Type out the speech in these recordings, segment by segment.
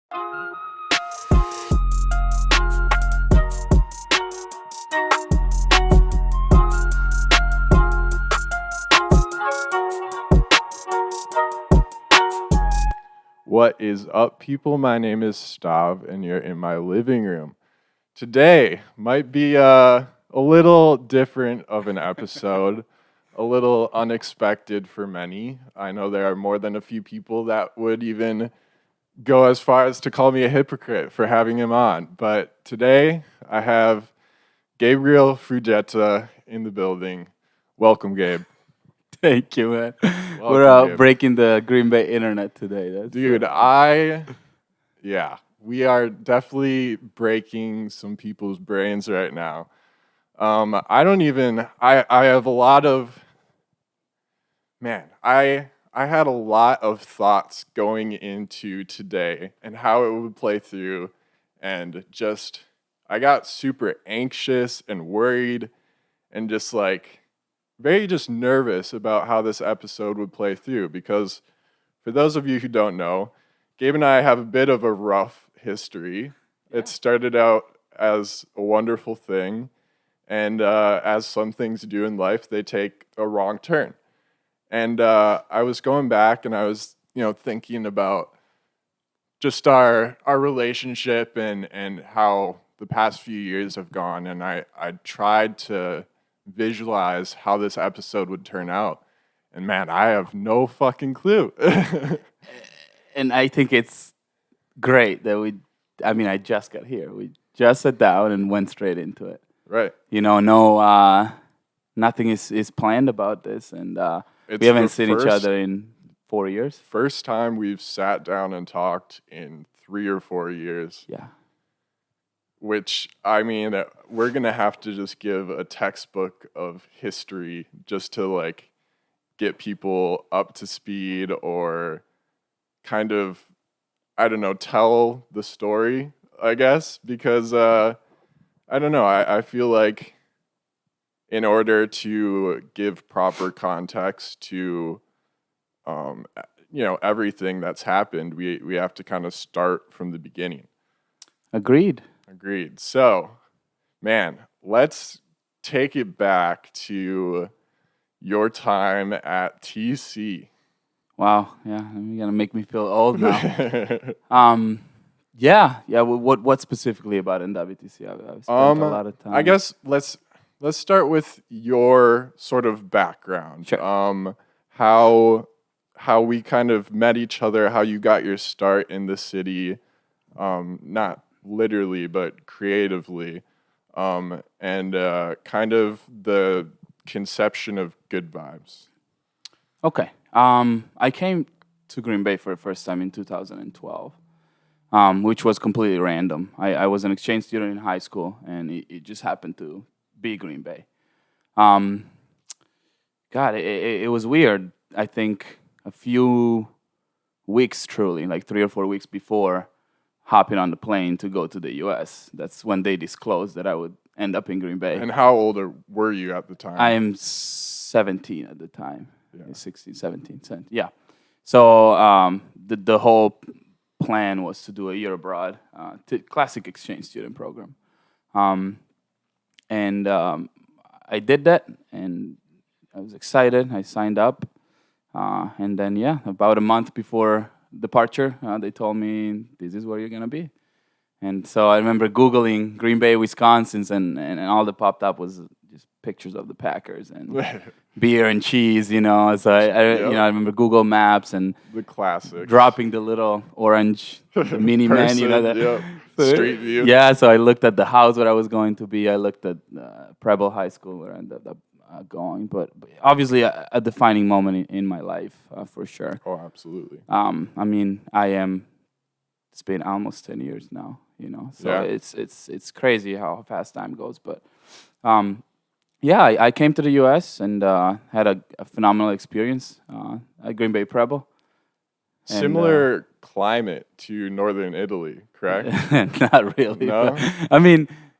What is up, people? My name is Stahv, and you're in my living room. Today might be a little different of an episode, a little unexpected for many. I know there are more than a few people that would even go as far as to call me a hypocrite for having him on. But today I have Gabriele Fuggetta in the building. Welcome, Gabe. Thank you, man. Welcome, We're Gabe. breaking the Green Bay internet today. Dude, we are definitely breaking some people's brains right now. I have a lot of, I had a lot of thoughts going into today and how it would play through, and I got super anxious and worried and just very nervous about how this episode would play through, because for those of you who don't know, Gabe and I have a bit of a rough history. Yeah. It started out as a wonderful thing, and as some things do in life, they take a wrong turn. And I was going back and I was, thinking about just our relationship and how the past few years have gone, and I tried to visualize how this episode would turn out. And man, I have no fucking clue. And I think it's great that I just got here. We just sat down and went straight into it. Right. Nothing is planned about this, and we haven't seen each other in 4 years. First time we've sat down and talked in 3 or 4 years. Yeah. Which, we're going to have to just give a textbook of history just to, get people up to speed, or kind of, tell the story, I guess. Because, I feel like in order to give proper context to, everything that's happened, we have to kind of start from the beginning. Agreed. So, man, let's take it back to your time at TC. Wow. Yeah, you're gonna make me feel old now. Yeah. What specifically about NWTC? I've spent a lot of time. I guess let's start with your sort of background. Sure. How we kind of met each other, how you got your start in the city, not literally but creatively, and kind of the conception of Good Vides. Okay. I came to Green Bay for the first time in 2012, which was completely random. I was an exchange student in high school, and it just happened to be Green Bay. It was weird. I think a few weeks, truly, like 3 or 4 weeks before hopping on the plane to go to the U.S., that's when they disclosed that I would end up in Green Bay. And how old were you at the time? I am 17 at the time. Yeah. 16, 17. Yeah. So the whole plan was to do a year abroad, classic exchange student program. And I did that, and I was excited. I signed up. And then, about a month before departure, they told me, this is where you're going to be. And so I remember Googling Green Bay, Wisconsin, and all that popped up was just pictures of the Packers and beer and cheese, So I remember Google Maps and the classic dropping the little orange mini man, Street view. Yeah, so I looked at the house where I was going to be. I looked at Preble High School where I ended up going, but obviously a defining moment in my life, for sure. Oh, absolutely. It's been almost 10 years now, so it's crazy how fast time goes. But I came to the U.S. and had a phenomenal experience at Green Bay Preble. Similar climate to northern Italy, correct? Not really. No?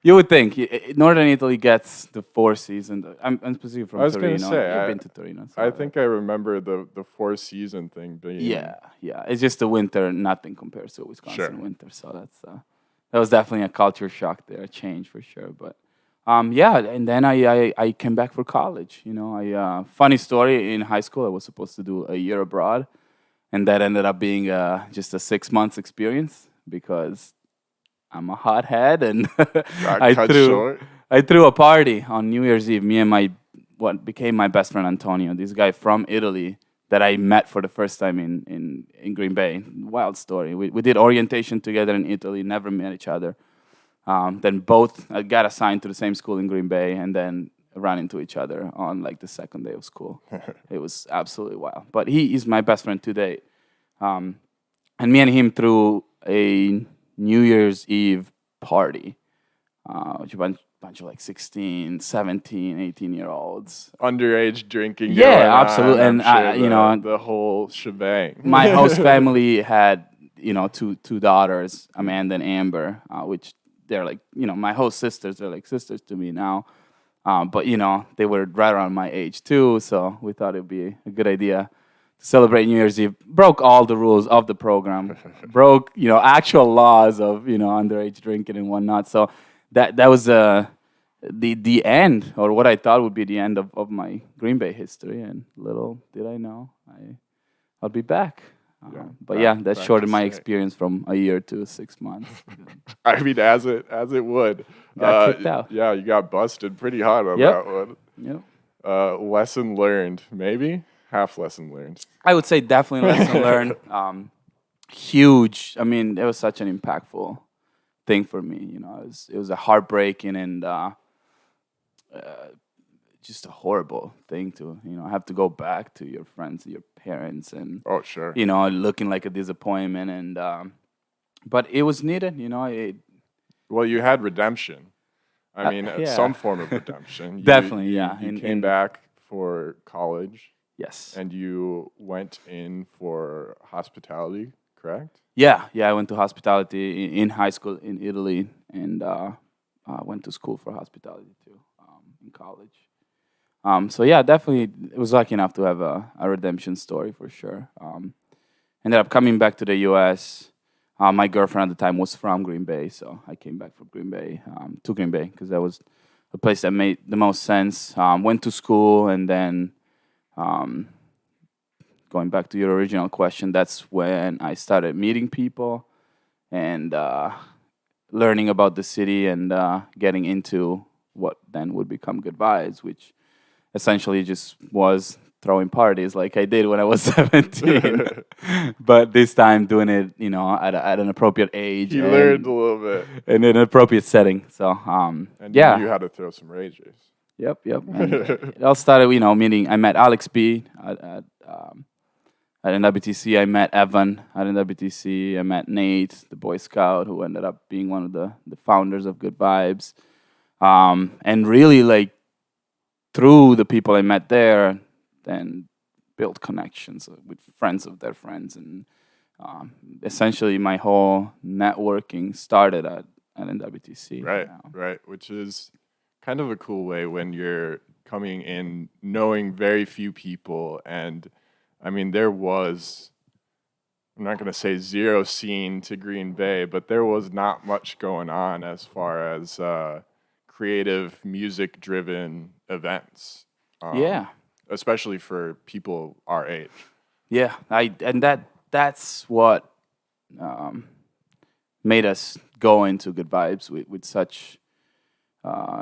You would think Northern Italy gets the Four Seasons. I'm specifically from I was Torino. gonna say, You've been to Torino. So I think I remember the Four Season thing being. yeah. It's just the winter. Nothing compares to Wisconsin Sure. winter. So that was definitely a culture shock there, a change for sure. But yeah, and then I came back for college. Funny story. In high school, I was supposed to do a year abroad, and that ended up being just a 6 months experience because I'm a hothead, and Got cut short. I threw a party on New Year's Eve. Me and what became my best friend Antonio, this guy from Italy that I met for the first time in Green Bay. Wild story. We did orientation together in Italy, never met each other. Then both got assigned to the same school in Green Bay, and then ran into each other on like the second day of school. It was absolutely wild. But he is my best friend today. And me and him threw a New Year's Eve party, which a bunch of like 16, 17, 18-year-olds. Underage drinking. Yeah, absolutely. And sure the whole shebang. My host family had, two daughters, Amanda and Amber, which they're like, my host sisters, they're like sisters to me now. But, they were right around my age too. So we thought it'd be a good idea to celebrate New Year's Eve. Broke all the rules of the program, broke, actual laws of, underage drinking and whatnot. So that was the end, or what I thought would be the end of my Green Bay history. And little did I know I'll be back. That shortened my experience from a year to 6 months. I mean, as it would. Got kicked out. Yeah, you got busted pretty hard on that one. Yep. Lesson learned, maybe half lesson learned. I would say definitely lesson learned. Huge. I mean, it was such an impactful thing for me. It was a heartbreaking and just a horrible thing to have to go back to your friends, your parents, and oh sure, looking like a disappointment. And but it was needed. Well, you had redemption. I mean, some form of redemption. Definitely, You came back for college. Yes. And you went in for hospitality, correct? Yeah. I went to hospitality in high school in Italy, and went to school for hospitality too in college. So yeah, definitely, I was lucky enough to have a redemption story for sure. Ended up coming back to the U.S. My girlfriend at the time was from Green Bay, so I came back from Green Bay to Green Bay because that was the place that made the most sense. Went to school, and then going back to your original question, that's when I started meeting people and learning about the city and getting into what then would become Good Vides, which essentially just was throwing parties like I did when I was 17. But this time doing it, at an appropriate age. You learned a little bit. In an appropriate setting. So, and you knew how to throw some rages. Yep. And it all started, meeting. I met Alex B at NWTC. I met Evan at NWTC. I met Nate, the Boy Scout, who ended up being one of the founders of Good Vibes. And really, through the people I met there, then built connections with friends of their friends. And essentially my whole networking started at NWTC. Right. Which is kind of a cool way when you're coming in knowing very few people. And I mean, there was, I'm not going to say zero scene to Green Bay, but there was not much going on as far as creative, music-driven events. Especially for people our age. Yeah, that's what made us go into Good Vibes with such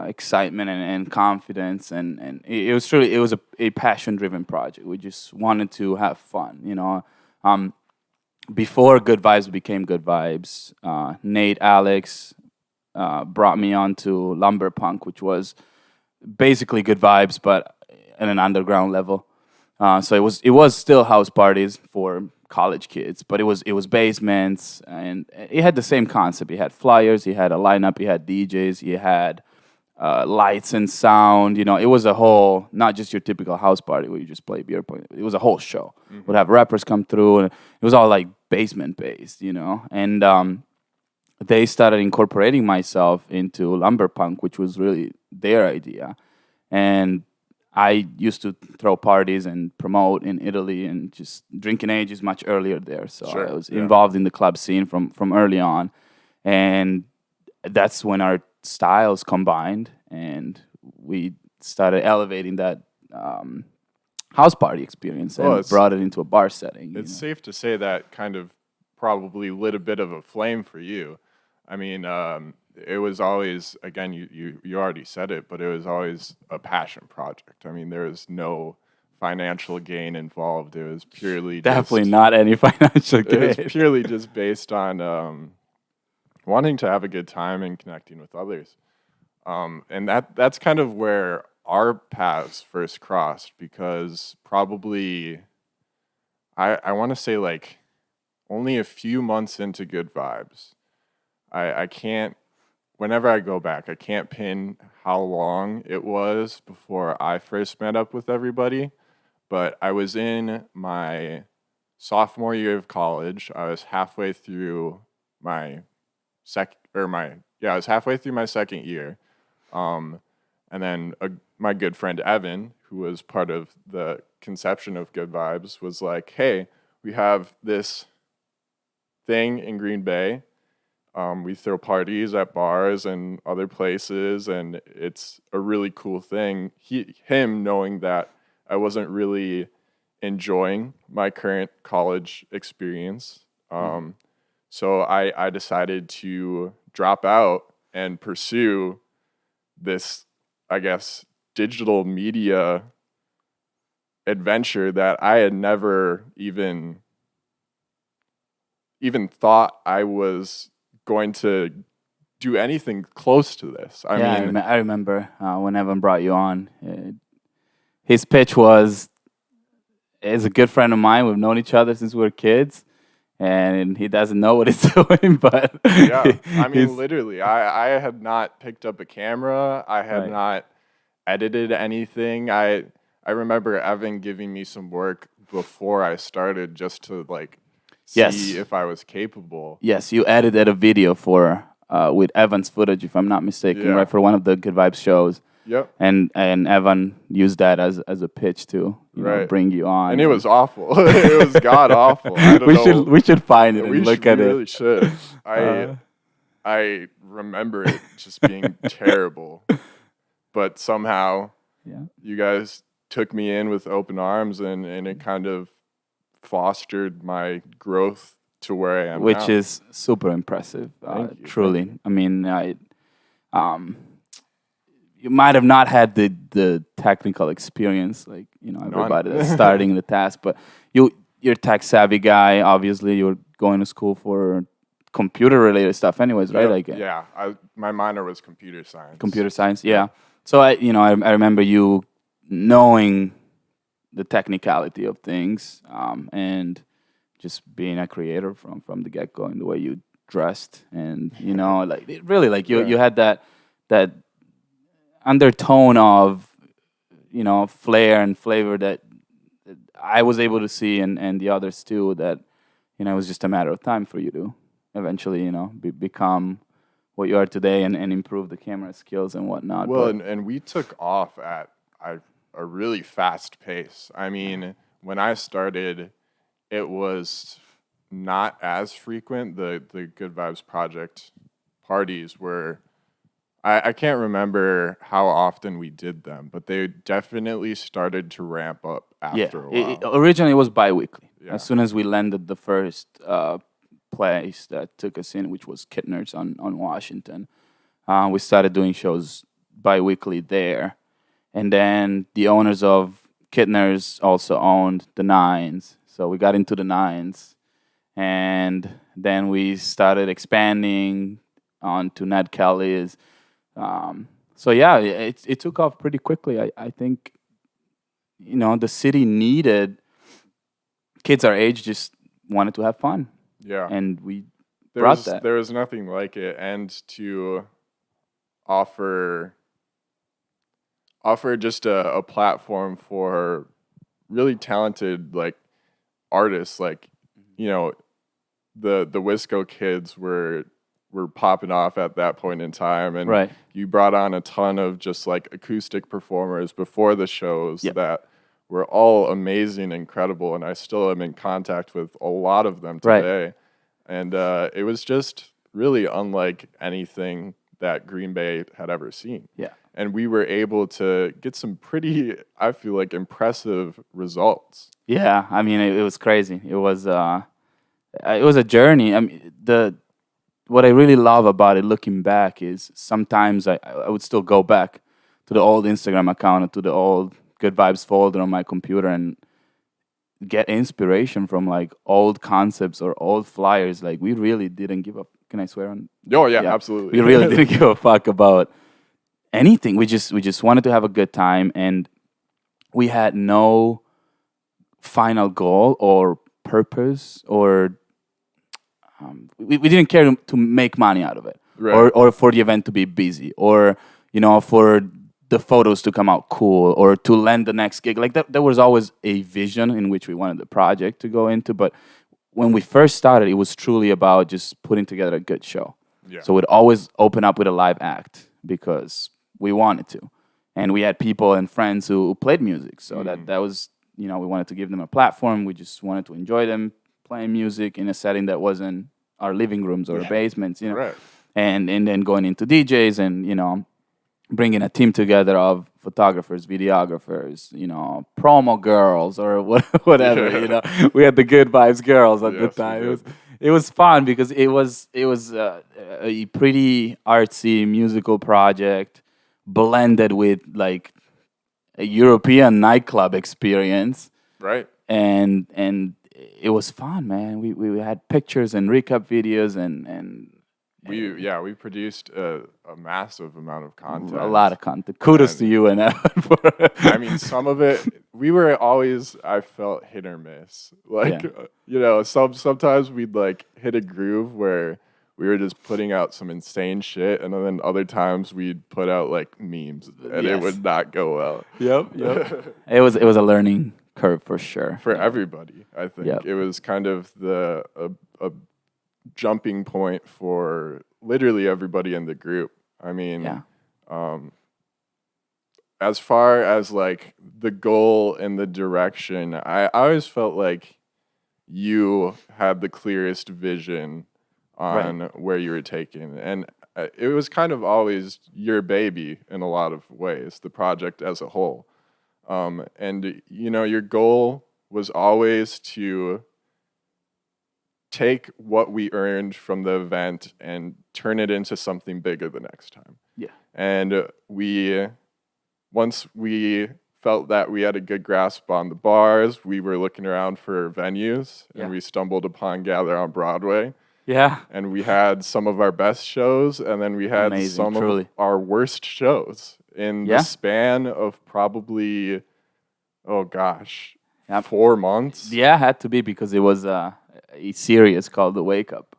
excitement and confidence, and it was a passion-driven project. We just wanted to have fun, Before Good Vibes became Good Vibes, Nate, Alex brought me on to Lumber Punk, which was basically Good Vibes, but at an underground level. So it was still house parties for college kids, but it was basements, and it had the same concept. You had flyers, you had a lineup, you had DJs, you had lights and sound. It was a whole, not just your typical house party where you just play beer pong. It was a whole show. Mm-hmm. Would have rappers come through, and it was all like basement based, And they started incorporating myself into lumberpunk, which was really their idea. And I used to throw parties and promote in Italy, and just drinking age is much earlier there. So Sure, I was yeah. involved in the club scene from early on. And that's when our styles combined, and we started elevating that house party experience Well, and brought it into a bar setting. It's safe to say that kind of probably lit a bit of a flame for you. I mean, it was always, again, you already said it, but it was always a passion project. I mean, there was no financial gain involved. It was purely Definitely not any financial It gain. was purely just based on wanting to have a good time and connecting with others. And that's kind of where our paths first crossed, because probably I want to say like only a few months into Good Vibes. I can't, whenever I go back, I can't pin how long it was before I first met up with everybody, but I was in my sophomore year of college. I was halfway through my I was halfway through my second year. And then my good friend Evan, who was part of the conception of Good Vibes, was like, "Hey, we have this thing in Green Bay. We throw parties at bars and other places, and it's a really cool thing." Him knowing that I wasn't really enjoying my current college experience, so I decided to drop out and pursue this, I guess, digital media adventure that I had never even thought I was going to do anything close to this. I mean, I remember when Evan brought you on. His pitch was, "He's a good friend of mine. We've known each other since we were kids, and he doesn't know what he's doing." But yeah, I mean, literally, I had not picked up a camera. I had Right. not edited anything. I remember Evan giving me some work before I started just to like see Yes. if I was capable. Yes, you edited a video for with Evan's footage, if I'm not mistaken, Yeah. right, for one of the Good Vibes shows. Yep. And Evan used that as a pitch to you know, Right. bring you on. And it was awful. It was god awful. I don't know. We should find it we and look should, at we it. really should. Uh, I remember it just being terrible, but somehow Yeah. you guys took me in with open arms, and it kind of fostered my growth to where I am Which now. is super impressive, Thank you, truly. thank I mean, you might have not had the technical experience, like you know everybody that's starting the task, but you're a tech savvy guy. Obviously, you're going to school for computer related stuff, anyways, right? Yep. Like Yeah, my minor was computer science. computer science, yeah. So I remember you knowing the technicality of things, and just being a creator from the get go, in the way you dressed, and you know, like it really, like you had that undertone of you know flair and flavor that I was able to see, and the others too. That you know it was just a matter of time for you to eventually you know become what you are today, and improve the camera skills and whatnot. Well, But and we took off at a really fast pace. I mean, when I started, it was not as frequent. The Good Vibes Project parties were, I can't remember how often we did them, but they definitely started to ramp up after a while. originally it was bi-weekly. Yeah. As soon as we landed the first place that took us in, which was Kittner's on Washington, we started doing shows bi-weekly there. And then the owners of Kittner's also owned the Nines. So we got into the Nines. And then we started expanding onto Ned Kelly's. So yeah, it took off pretty quickly. I think, you know, the city needed kids our age just wanted to have fun. Yeah. And we brought that. There was nothing like it. And to offer just a platform for really talented like artists, like you know the Wisco kids were were popping off at that point in time, and Right. you brought on a ton of just like acoustic performers before the shows Yep. that were all amazing, incredible, and I still am in contact with a lot of them Right. today. And it was just really unlike anything that Green Bay had ever seen. Yeah. And we were able to get some pretty, I feel like, impressive results. Yeah, I mean, it was crazy. It was a journey. I mean, what I really love about it, looking back, is sometimes I would still go back to the old Instagram account, to the old Good Vibes folder on my computer, and get inspiration from like old concepts or old flyers. Like, we really didn't give a. Can I swear on? Oh yeah, absolutely. We really didn't give a fuck about anything. We just wanted to have a good time, and we had no final goal or purpose, or we didn't care to make money out of it, Right. or for the event to be busy, or for the photos to come out cool, or to land the next gig. Like that, there was always a vision in which we wanted the project to go into. But when we first started, it was truly about just putting together a good show. Yeah. So we'd always open up with a live act because we wanted to, and we had people and friends who played music. So that was, we wanted to give them a platform. We just wanted to enjoy them playing music in a setting that wasn't our living rooms or basements, Right. and then going into DJs and bringing a team together of photographers, videographers, promo girls or whatever. Yeah. We had the Good Vibes girls at the Yes, we time. did. It was fun because it was a pretty artsy musical project blended with like a European nightclub experience, Right. and it was fun, man. We had pictures and recap videos and We produced a massive amount of content. a lot of content. Kudos to you and Evan for I mean, some of it we were always, I felt, hit or miss. Like sometimes we'd like hit a groove where we were just putting out some insane shit, and then other times we'd put out like memes, and it would not go well. Yep. It was a learning curve for sure. For everybody, I think. Yep. It was kind of a jumping point for literally everybody in the group. I mean, as far as like the goal and the direction, I always felt like you had the clearest vision on where you were taking, and it was kind of always your baby in a lot of ways, the project as a whole. And your goal was always to take what we earned from the event and turn it into something bigger the next time. Yeah. And once we felt that we had a good grasp on the bars, we were looking around for venues, and we stumbled upon Gather on Broadway. Yeah. And we had some of our best shows, and then we had some of our worst shows in the span of probably, 4 months. Yeah, had to be, because it was a series called The Wake Up,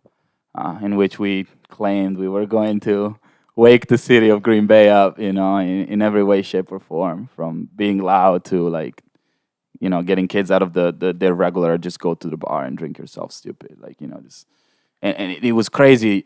in which we claimed we were going to wake the city of Green Bay up, in every way, shape, or form, from being loud to like, getting kids out of their regular, just go to the bar and drink yourself stupid, like, just. And it was crazy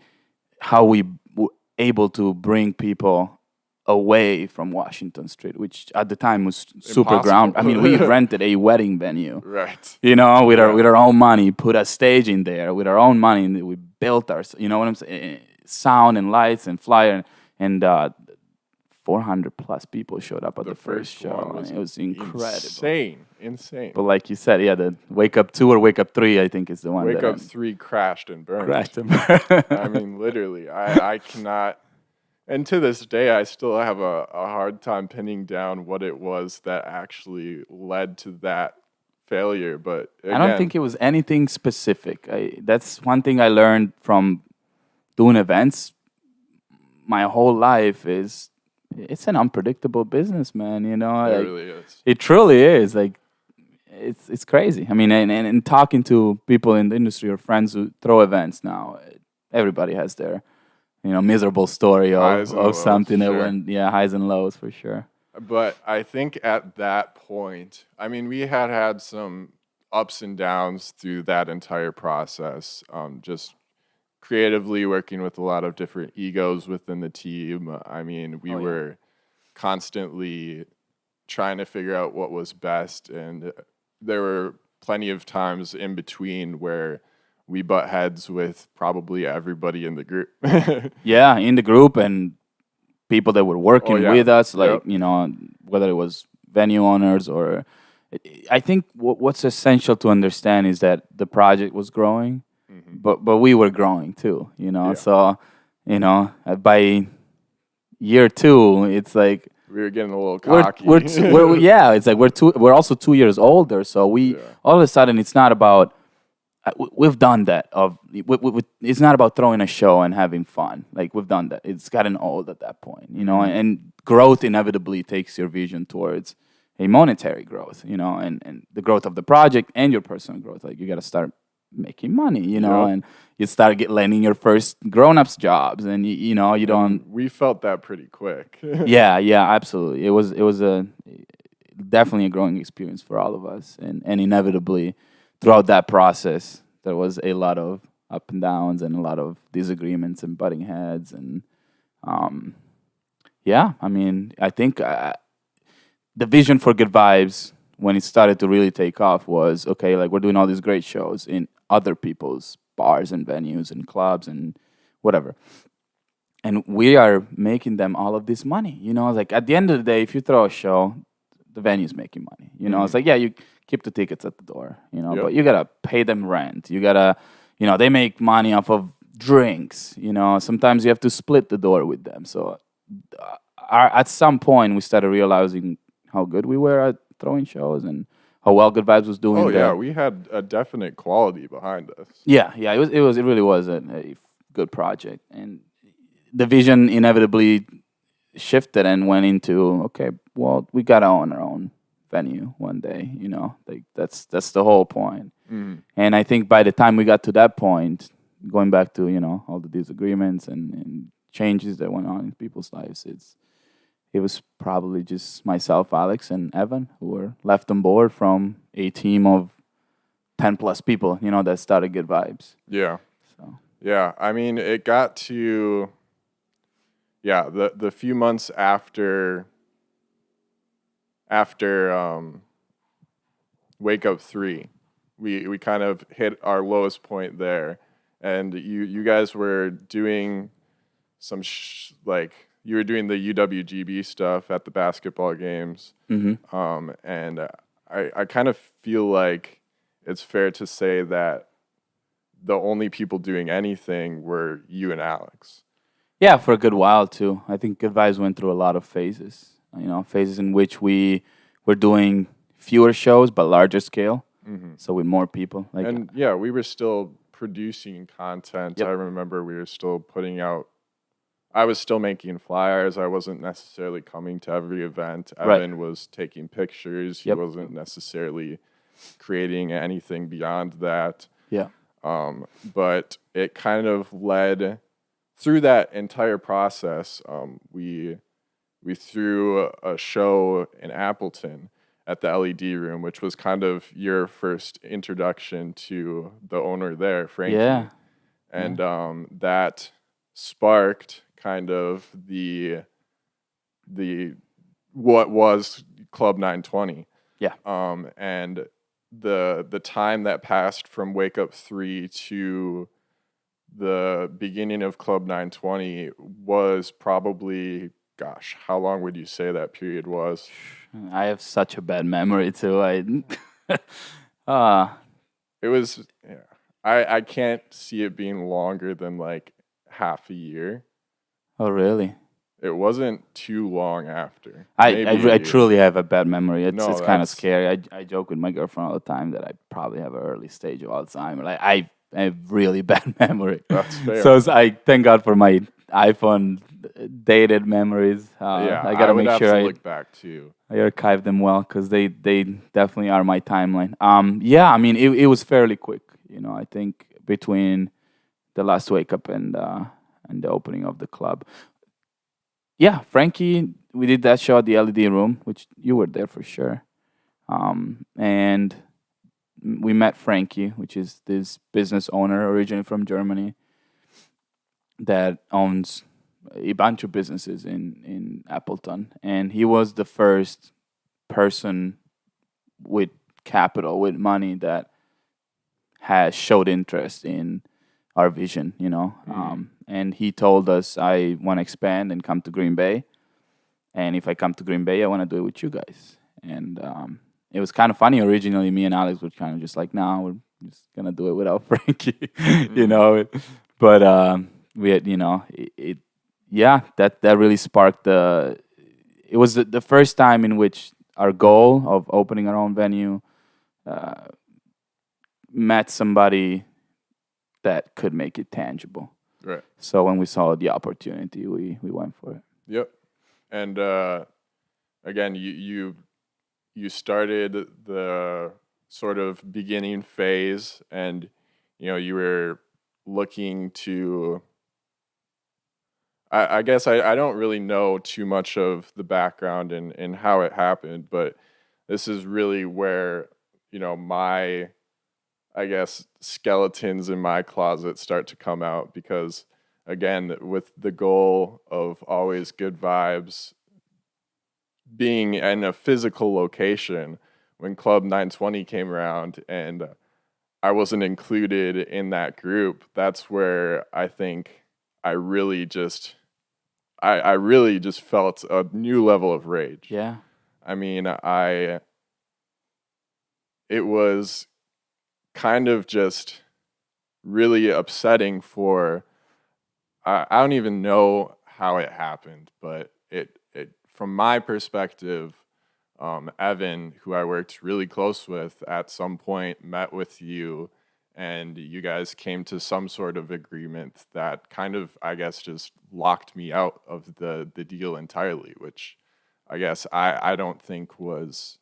how we were able to bring people away from Washington Street, which at the time was super ground. I mean, we rented a wedding venue, right? With our own money, put a stage in there with our own money, and we built our, what I'm saying, sound and lights and flyer, and 400 plus people showed up at the first show. And it was incredible. Insane. But like you said, the Wake Up 2 or Wake Up 3, I think, is the one. Wake Up 3 crashed and burned. I mean, literally, I cannot. And to this day, I still have a hard time pinning down what it was that actually led to that failure. But again, I don't think it was anything specific. That's one thing I learned from doing events my whole life is it's an unpredictable business, man. It really is. It truly is. Like, it's crazy. I mean, and talking to people in the industry or friends who throw events now, everybody has their, miserable story of something that went, highs and lows for sure. But I think at that point, I mean, we had some ups and downs through that entire process. Just creatively working with a lot of different egos within the team. I mean, we were constantly trying to figure out what was best, and there were plenty of times in between where we butt heads with probably everybody in the group. Yeah, in the group and people that were working yeah. with us, like Yep. whether it was venue owners or. I think what's essential to understand is that the project was growing, but we were growing too. Yeah. So by year two, it's like We were getting a little we're cocky. we're yeah, it's like we're also 2 years older. So all of a sudden it's not about we've done that it's not about throwing a show and having fun. Like we've done that. It's gotten old at that point, and growth inevitably takes your vision towards a monetary growth, and the growth of the project and your personal growth. Like you got to start making money, and you start landing your first grown-ups jobs, and you don't. We felt that pretty quick. Yeah, absolutely. It was a definitely a growing experience for all of us, and inevitably throughout that process there was a lot of up and downs and a lot of disagreements and butting heads, and I mean, I think the vision for Good Vibes when it started to really take off was, okay, like we're doing all these great shows in other people's bars and venues and clubs and whatever, and we are making them all of this money. Like at the end of the day, if you throw a show, the venue's making money. It's like, yeah, you keep the tickets at the door, but you gotta pay them rent. You gotta, they make money off of drinks. Sometimes you have to split the door with them. So at some point, we started realizing how good we were at throwing shows and how well Good Vibes was doing. Oh yeah, we had a definite quality behind us. Yeah, it really was a good project, and the vision inevitably shifted and went into, okay, well, we gotta own our own venue one day. Like that's the whole point. And I think by the time we got to that point, going back to all the disagreements and changes that went on in people's lives, it was probably just myself, Alex, and Evan who were left on board from a team of 10 plus people, that started Good Vibes. Yeah. So yeah, I mean, it got to the few months after Wake Up 3, we kind of hit our lowest point there, and you guys were doing some you were doing the UWGB stuff at the basketball games, and I kind of feel like it's fair to say that the only people doing anything were you and Alex. Yeah, for a good while too. I think Good Vibes went through a lot of phases. Phases in which we were doing fewer shows but larger scale, so with more people. We were still producing content. Yep. I remember we were still putting out. I was still making flyers. I wasn't necessarily coming to every event. Evan was taking pictures. He wasn't necessarily creating anything beyond that. Yeah. But it kind of led through that entire process. We threw a show in Appleton at the LED room, which was kind of your first introduction to the owner there, Frankie. Yeah. And that sparked kind of the what was Club 920. Yeah. And the time that passed from Wake Up 3 to the beginning of Club 920 was probably, gosh, how long would you say that period was? I have such a bad memory too. It was, I can't see it being longer than like half a year. Oh, really? It wasn't too long after. I truly have a bad memory. It's kind of that's- scary. I joke with my girlfriend all the time that I probably have an early stage of Alzheimer's. Like I have really bad memory. That's fair. So I thank God for my iPhone dated memories. I gotta make sure I look back too. I archive them well because they definitely are my timeline. I mean it was fairly quick. I think between the last Wake Up and the opening of the club. Yeah, Frankie, we did that show at the LED room, which you were there for sure. And we met Frankie, which is this business owner originally from Germany. that owns a bunch of businesses in Appleton, and he was the first person with capital, with money, that has showed interest in our vision, and he told us, I want to expand and come to Green Bay. And if I come to Green Bay, I want to do it with you guys. And it was kind of funny. Originally, me and Alex were kind of just like, no, we're just going to do it without Frankie, you know. But we had, yeah, that really sparked it was the first time in which our goal of opening our own venue met somebody that could make it tangible. Right. So when we saw the opportunity, we went for it. Yep. And again, you started the sort of beginning phase, and you were looking to. I guess I don't really know too much of the background and how it happened, but this is really where my, I guess, skeletons in my closet start to come out, because again, with the goal of always Good Vibes being in a physical location, when Club 920 came around and I wasn't included in that group, that's where I think I really just felt a new level of rage. Yeah. I mean, it was kind of just really upsetting for, I don't even know how it happened, but it from my perspective, Evan, who I worked really close with, at some point met with you, and you guys came to some sort of agreement that kind of, I guess, just locked me out of the deal entirely, which I guess I don't think was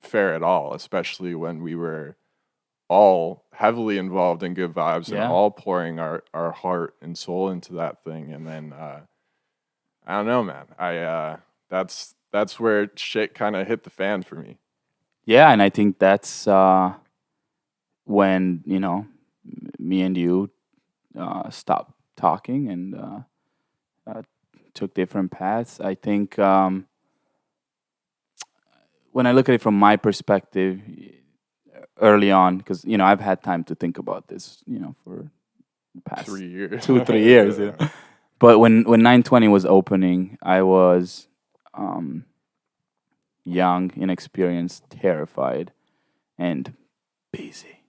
fair at all, especially when we were all heavily involved in Good Vibes and all pouring our heart and soul into that thing. And then I don't know, man. That's where shit kind of hit the fan for me. Yeah, and I think that's when me and you stopped talking and took different paths. I think when I look at it from my perspective, early on, because I've had time to think about this, for the past 3 years, 2-3 years. But when 920 was opening, I was young, inexperienced, terrified, and busy.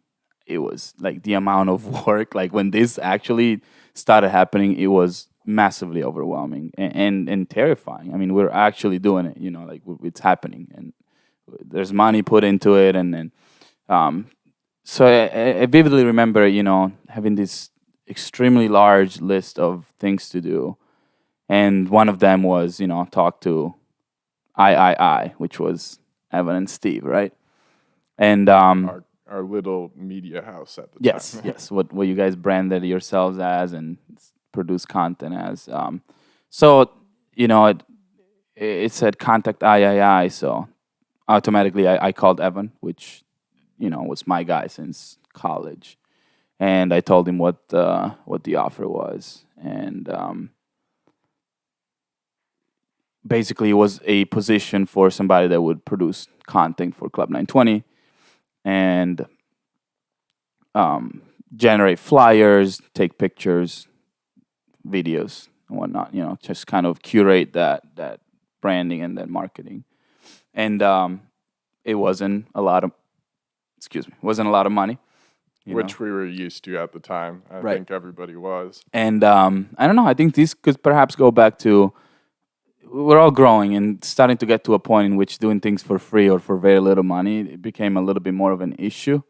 It was like the amount of work. Like when this actually started happening, it was massively overwhelming and terrifying. I mean, we're actually doing it. Like it's happening, and there's money put into it, and so I vividly remember, having this extremely large list of things to do, and one of them was, talk to I, which was Evan and Stahv, right? And our little media house at the time. Yes, what you guys branded yourselves as and produce content as. So it said contact I, so automatically I called Evan, which was my guy since college, and I told him what the offer was, and basically it was a position for somebody that would produce content for Club 920 and generate flyers, take pictures, videos, and whatnot. Just kind of curate that branding and that marketing, and it wasn't a lot of money, which we were used to at the time. I think everybody was. And I don't know. I think this could perhaps go back to, we're all growing and starting to get to a point in which doing things for free or for very little money, it became a little bit more of an issue.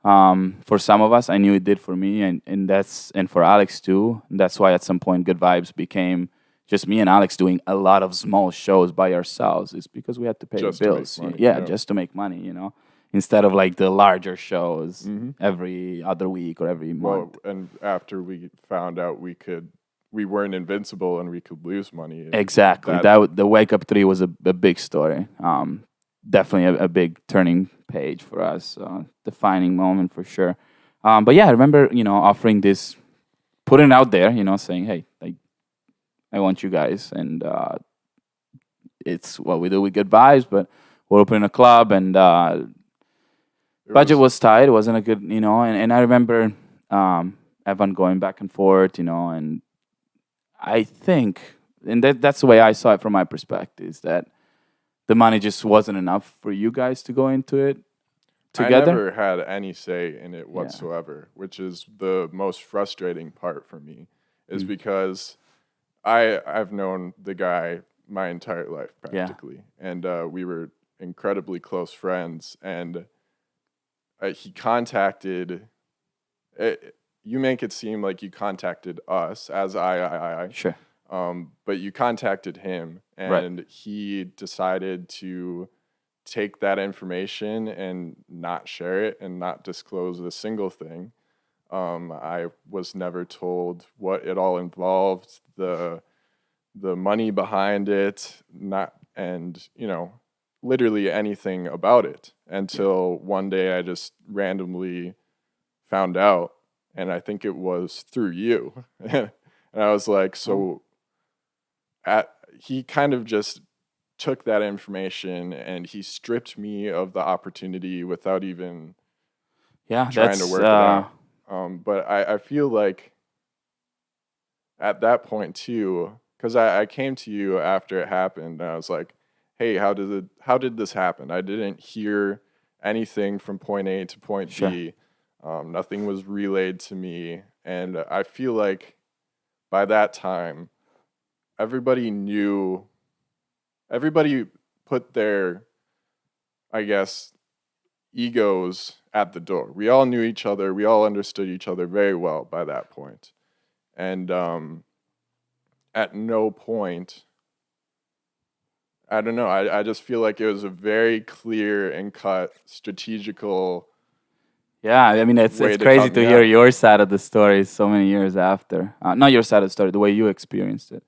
For some of us, I knew it did for me, and for Alex too. And that's why at some point Good Vibes became just me and Alex doing a lot of small shows by ourselves. It's because we had to pay the bills. Just to make money, instead of like the larger shows every other week or every month. Well, and after we found out we weren't invincible and we could lose money. Exactly. The Wake Up 3 was a big story. Definitely a big turning page for us, defining moment for sure. But yeah, I remember, offering this putting it out there, saying, hey, like, I want you guys, and it's what we do with Good Vibes, but we're opening a club, and It budget was was tight. It wasn't a good, and I remember Evan going back and forth, and I think, and that's the way I saw it from my perspective, is that the money just wasn't enough for you guys to go into it I together. never had any say in it Yeah. whatsoever, which is the most frustrating part for me, is Mm. because I've known the guy my entire life Yeah. practically, and we were incredibly close friends. And he contacted. You make it seem like you contacted us as I. Sure. But you contacted him, Right. and he decided to take that information and not share it and not disclose a single thing. I was never told what it all involved, the money behind it, not and literally anything about it until one day I just randomly found out, and I think it was through you. And I was like, so he kind of just took that information and he stripped me of the opportunity without even Yeah, trying that's to work it out. But I feel like at that point too, because I came to you after it happened and I was like, hey, how did this happen? I didn't hear anything from point A to point Sure. B. Nothing was relayed to me, and I feel like by that time everybody put their, I guess, egos at the door. We all knew each other. We all understood each other very well by that point. And at no point, I don't know, I just feel like it was a very clear and cut strategical Yeah, I mean, it's way to crazy cut to me hear out. your side of the story so many years after. Not your side of the story, the way you experienced it.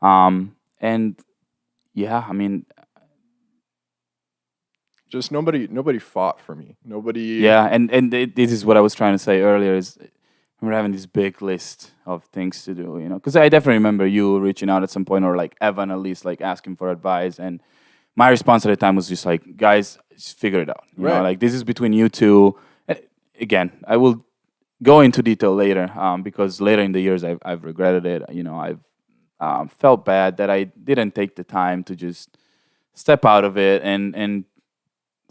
And yeah, I mean, Just nobody fought for me. Nobody. yeah, and this is what I was trying to say earlier. Is we're having this big list of things to do, because I definitely remember you reaching out at some point, or like Evan at least, like asking for advice, and my response at the time was just like, guys, just figure it out. Right. Like this is between you two. Again, I will go into detail later, because later in the years I've regretted it. I've felt bad that I didn't take the time to just step out of it and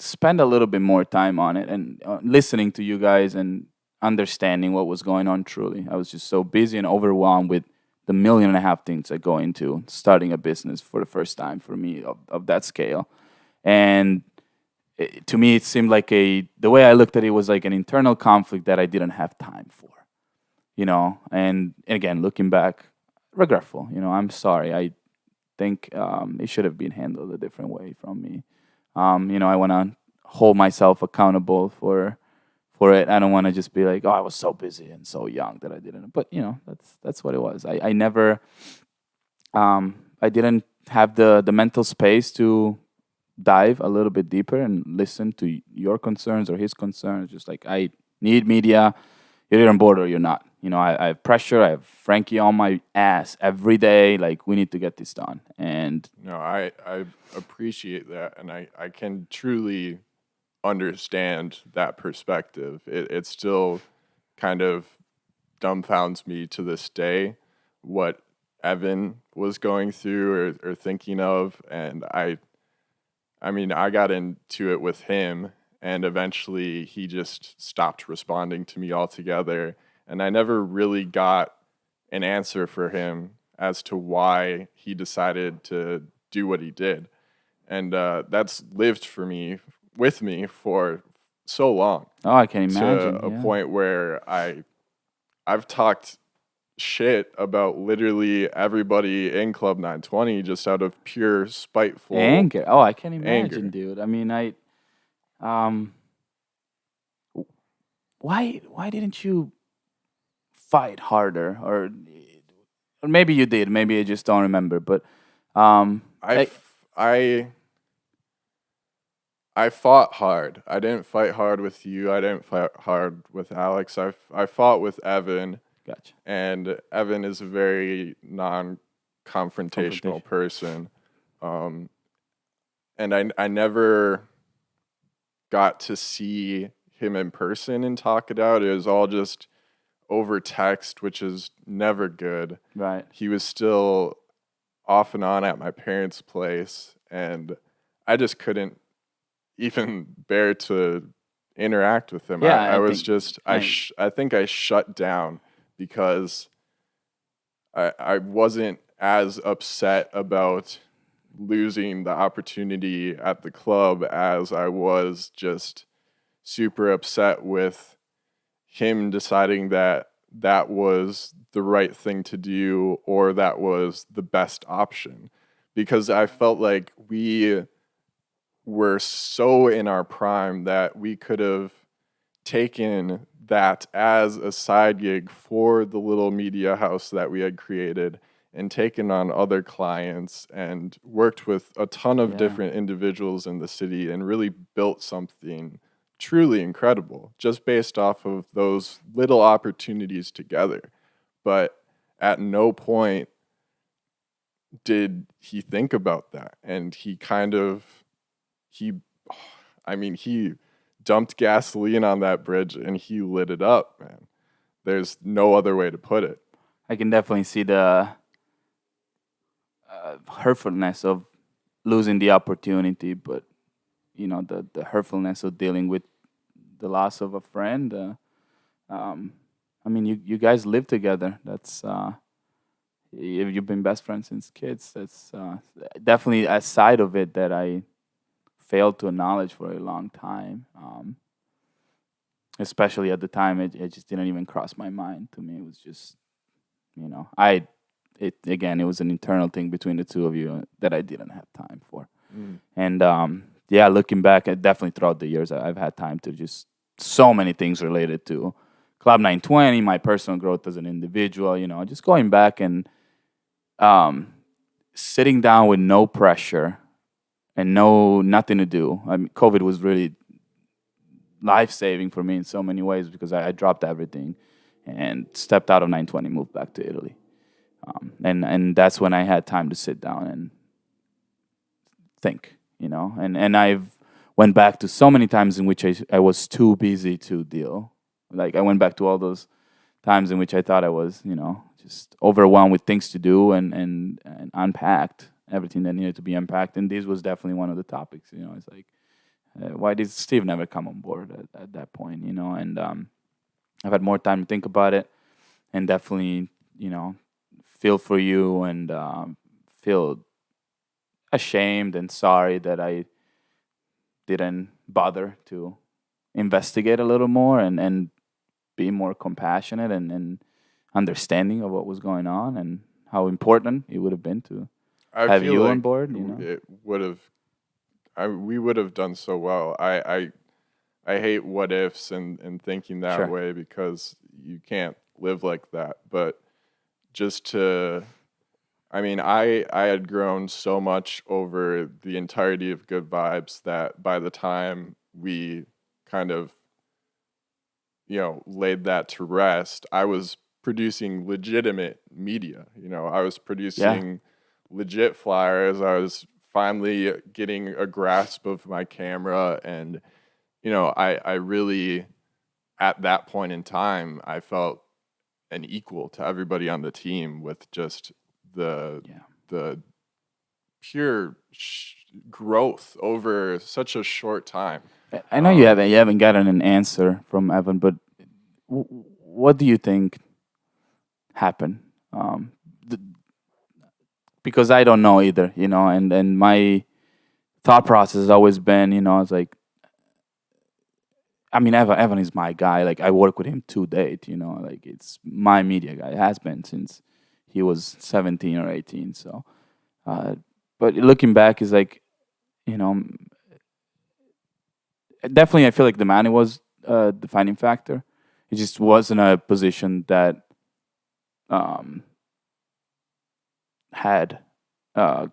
spend a little bit more time on it and listening to you guys and understanding what was going on. Truly, I was just so busy and overwhelmed with the 1.5 million things that go into starting a business for the first time for me of that scale. And to me, it seemed like the way I looked at it was like an internal conflict that I didn't have time for, and again, looking back, regretful. I'm sorry. I think it should have been handled a different way from me. I want to hold myself accountable for it. I don't want to just be like, oh, I was so busy and so young that I didn't. But that's what it was. I never, I didn't have the mental space to dive a little bit deeper and listen to your concerns or his concerns. Just like, I need media. You're either on board or you're not. I have pressure. I have Frankie on my ass every day. Like, we need to get this done. And No, I appreciate that, and I can truly understand that perspective. It still kind of dumbfounds me to this day what Evan was going through or thinking of, and I mean, I got into it with him, and eventually he just stopped responding to me altogether, and I never really got an answer for him as to why he decided to do what he did. And that's lived with me for so long, oh, I can to imagine. a Yeah. point where I've talked shit about literally everybody in Club 920 just out of pure spiteful Anger. Oh, I can imagine, anger. dude. I mean, um, why didn't you fight harder, or maybe you did, maybe I just don't remember. But I like, f- I fought hard. I didn't fight hard with you. I didn't fight hard with Alex. I fought with Evan, Gotcha. And Evan is a very non-confrontational person. And I never got to see him in person and talk it out. It was all just over text, which is never good. Right. He was still off and on at my parents' place, and I just couldn't even bear to interact with him. Yeah, I was just, I think I shut down because I wasn't as upset about losing the opportunity at the club as I was just super upset with him deciding that that was the right thing to do or that was the best option, because I felt like we were so in our prime that we could have taken that as a side gig for the little media house that we had created and taken on other clients and worked with a ton of different individuals in the city and really built something truly incredible just based off of those little opportunities together. But at no point did he think about that. And he dumped gasoline on that bridge and he lit it up, man. There's no other way to put it. I can definitely see the hurtfulness of losing the opportunity, but the hurtfulness of dealing with the loss of a friend. You guys live together. That's you've been best friends since kids. That's definitely a side of it that I failed to acknowledge for a long time. Especially at the time, it just didn't even cross my mind. To me, it was just, it was an internal thing between the two of you that I didn't have time for. And looking back, definitely throughout the years, I've had time to just so many things related to Club 920, my personal growth as an individual, just going back and sitting down with no pressure and nothing to do. I mean, COVID was really life-saving for me in so many ways because I dropped everything and stepped out of 920, moved back to Italy. And that's when I had time to sit down and think, and I've went back to so many times in which I was too busy to deal. Like I went back to all those times in which I thought I was, just overwhelmed with things to do and unpacked everything that needed to be unpacked. And this was definitely one of the topics, it's like, why did Steve never come on board at that point, and I've had more time to think about it and definitely, feel for you and feel ashamed and sorry that I didn't bother to investigate a little more and be more compassionate and understanding of what was going on and how important it would have been to have you on board. It would have. We would have done so well. I hate what ifs and thinking that way because you can't live like that. But just to, I had grown so much over the entirety of Good Vibes that by the time we kind of, laid that to rest, I was producing legitimate media. I was producing legit flyers. I was finally getting a grasp of my camera, and I really, at that point in time, I felt an equal to everybody on the team with just the pure growth over such a short time. I know you haven't gotten an answer from Evan, but what do you think happened? Because I don't know either, and my thought process has always been, it's like, Evan is my guy. Like, I work with him to date, like, it's my media guy. It has been since he was 17 or 18. So, but looking back, is like, definitely I feel like the money was a defining factor. It just wasn't a position that had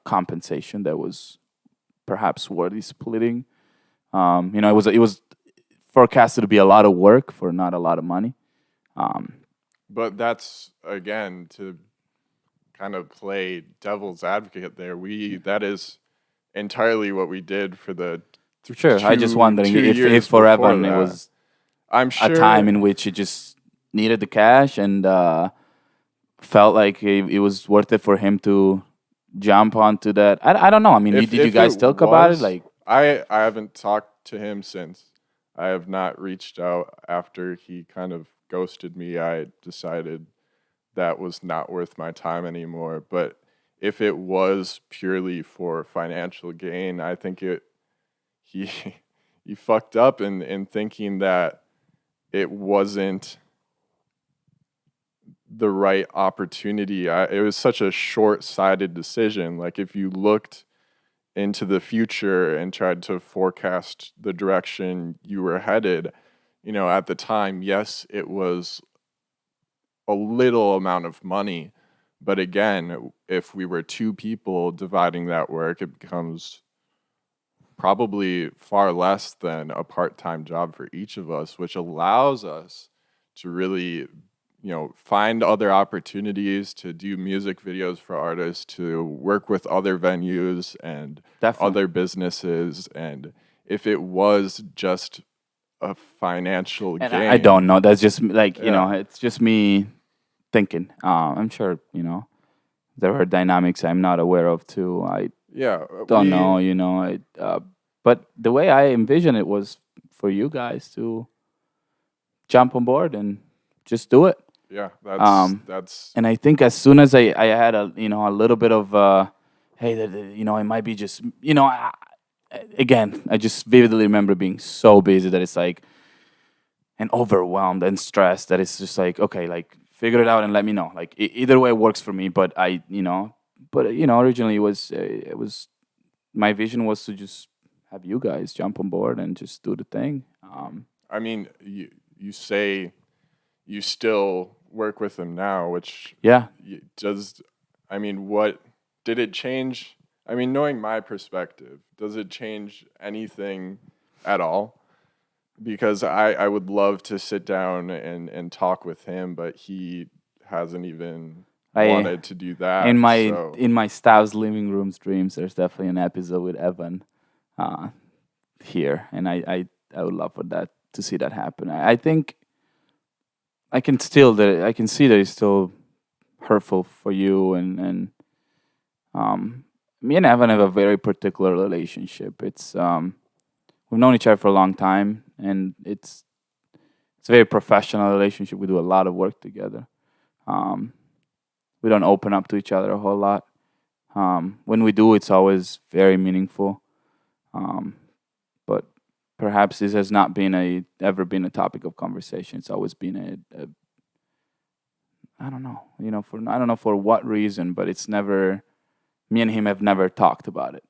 compensation that was perhaps worthy splitting. It was forecasted to be a lot of work for not a lot of money. But that's again to kind of play devil's advocate there. That is entirely what we did for the For sure. I just wondering two if years for before Evan it that. was I'm a time sure. in which he just needed the cash and felt like it was worth it for him to jump onto that. I don't know. I mean, did you If guys it talk about it? was, Like, I haven't talked to him since. I have not reached out after he kind of ghosted me. I decided that was not worth my time anymore. But if it was purely for financial gain, I think he he fucked up in thinking that it wasn't the right opportunity. It was such a short-sighted decision. Like if you looked into the future and tried to forecast the direction you were headed, at the time, yes, it was a little amount of money. But again, if we were two people dividing that work, it becomes probably far less than a part-time job for each of us, which allows us to really, find other opportunities to do music videos for artists, to work with other venues and definitely. other businesses. And if it was just a financial And gain, I don't know. That's just like, yeah, it's just me thinking. I'm sure, there are dynamics I'm not aware of too. I yeah, don't know, but the way I envision it was for you guys to jump on board and just do it. yeah, Um, that's and I think as soon as I had a little bit of hey, it might be just again, I just vividly remember being so busy that it's like and overwhelmed and stressed that it's just like okay, like figure it out and let me know. Like either way works for me. But originally it was my vision was to just have you guys jump on board and just do the thing. I mean, you say you still work with them now, which Yeah, does. I mean, what did it change? I mean, knowing my perspective, does it change anything at all? Because I would love to sit down and talk with him, but he hasn't even I wanted to do in that. my So in my Stav's living room streams, there's definitely an episode with Evan uh, here, and I would love for that to see that happen. I think I can see that it's still hurtful for you and me and Evan have a very particular relationship. It's we've known each other for a long time, and it's a very professional relationship. We do a lot of work together. Um, we don't open up to each other a whole lot. When we do, it's always very meaningful. Um, but perhaps this has not been ever been a topic of conversation. It's always been a I don't know, for I don't know for what reason, but it's never me and him have never talked about it,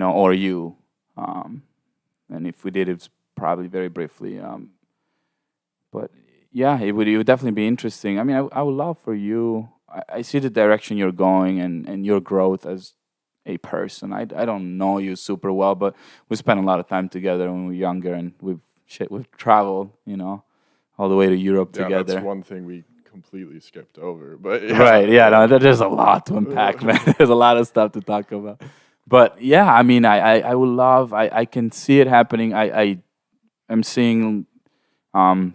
or you. Um, and if we did, it's probably very briefly. But yeah, it would definitely be interesting. I mean, I would love for you. I see the direction you're going and your growth as a person. I don't know you super well, but we spent a lot of time together when we were younger, and we've traveled, all the way to Europe yeah, that's together. one thing we completely skipped over. But Right? Yeah. No, yeah, there's a lot to unpack, man. There's a lot of stuff to talk about. But yeah, I mean, I would love. I can see it happening. I am seeing. Um,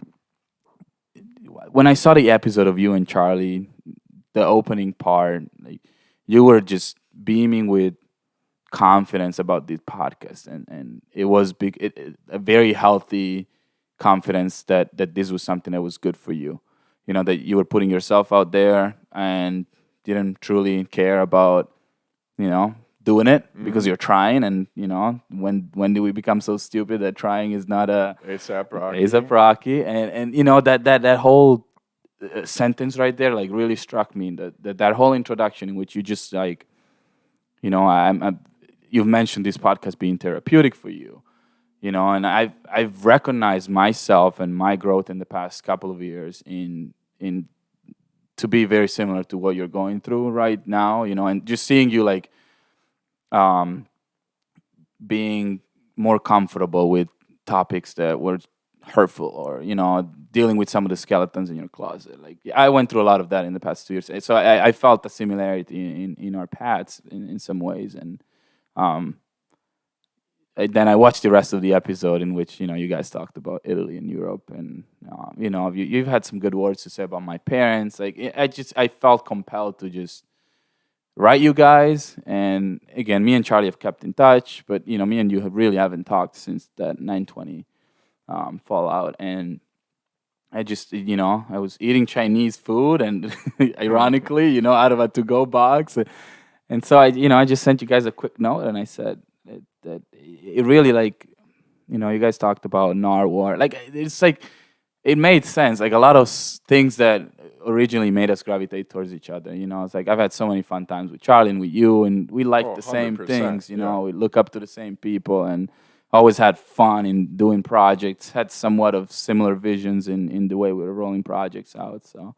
when I saw the episode of you and Charlie, the opening part, like, you were just beaming with confidence about this podcast, and it was a very healthy confidence that this was something that was good for you. That you were putting yourself out there and didn't truly care about doing it because you're trying. And when do we become so stupid that trying is not a ASAP Rocky. ASAP Rocky? And that whole sentence right there like really struck me. That whole introduction in which you just like, you've mentioned this podcast being therapeutic for you, and I've recognized myself and my growth in the past couple of years in to be very similar to what you're going through right now, and just seeing you like being more comfortable with topics that were hurtful, or dealing with some of the skeletons in your closet. Like I went through a lot of that in the past 2 years, so I felt a similarity in our paths in some ways. And um, then I watched the rest of the episode in which you guys talked about Italy and Europe, and you've had some good words to say about my parents. Like I felt compelled to just write you guys. And again, me and Charlie have kept in touch, but me and you really haven't talked since that 920 fallout. And I just I was eating Chinese food, and ironically, out of a to-go box. And so I just sent you guys a quick note, and I said that it really, like, you guys talked about narwhal. Like, it's like it made sense. Like a lot of things that originally made us gravitate towards each other. It's like I've had so many fun times with Charlie and with you, and we like the same 100%, things. yeah. We look up to the same people, and always had fun in doing projects. Had somewhat of similar visions in the way we were rolling projects out. So,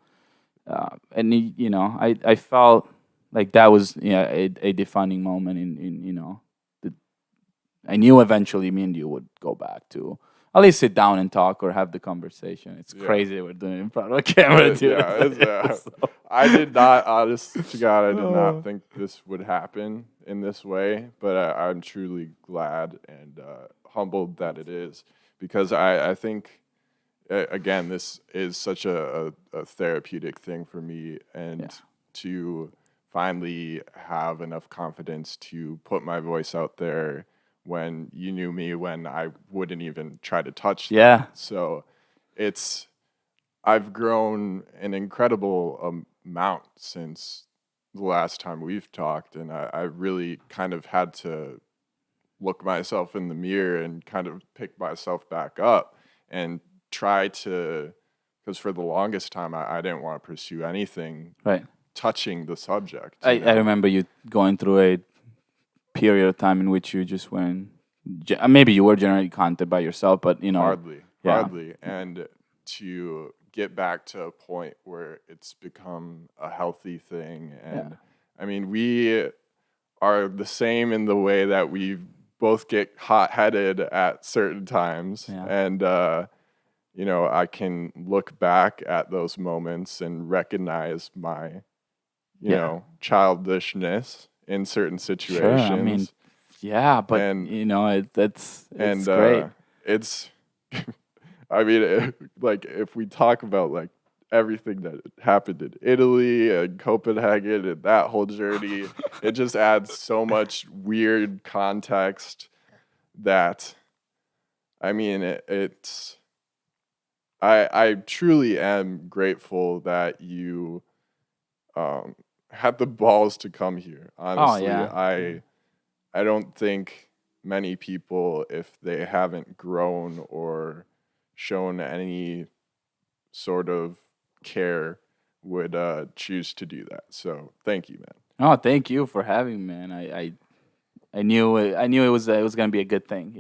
and I felt like that was a defining moment in I knew eventually me and you would go back to at least sit down and talk or have the conversation. It's crazy we're doing it in front of a camera, dude. I did not, honest to God, I did not think this would happen in this way, but I'm truly glad and humbled that it is, because I think, again, this is such a therapeutic thing for me, and to finally have enough confidence to put my voice out there when you knew me when I wouldn't even try to touch them. Yeah. So I've grown an incredible amount since the last time we've talked, and I really kind of had to look myself in the mirror and kind of pick myself back up and try to, because for the longest time I didn't want to pursue anything touching the subject. I remember you going through a period of time in which you just went, maybe you were generating content by yourself, but hardly, and to get back to a point where it's become a healthy thing. And I mean, we are the same in the way that we both get hot-headed at certain times, and I can look back at those moments and recognize my childishness in certain situations. Sure, I mean, but it's great. It's, I mean, like if we talk about like everything that happened in Italy and Copenhagen and that whole journey, it just adds so much weird context that, I mean, I truly am grateful that you had the balls to come here. Honestly, I don't think many people, if they haven't grown or shown any sort of care, would choose to do that. So thank you, man. Oh, thank you for having me, man. I knew it was gonna be a good thing.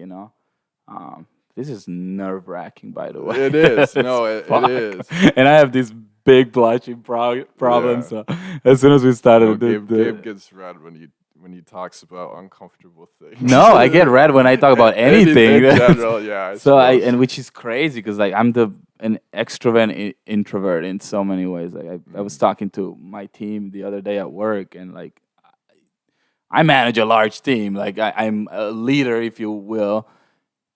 This is nerve wracking, by the way. It is. No, it is. And I have these big blushing problems. So as soon as we started, Gabe gets red when he talks about uncomfortable things. No, I get red when I talk about anything. In general, yeah. So and which is crazy because like I'm an extrovert introvert in so many ways. Like I was talking to my team the other day at work, and like I manage a large team. Like I'm a leader, if you will.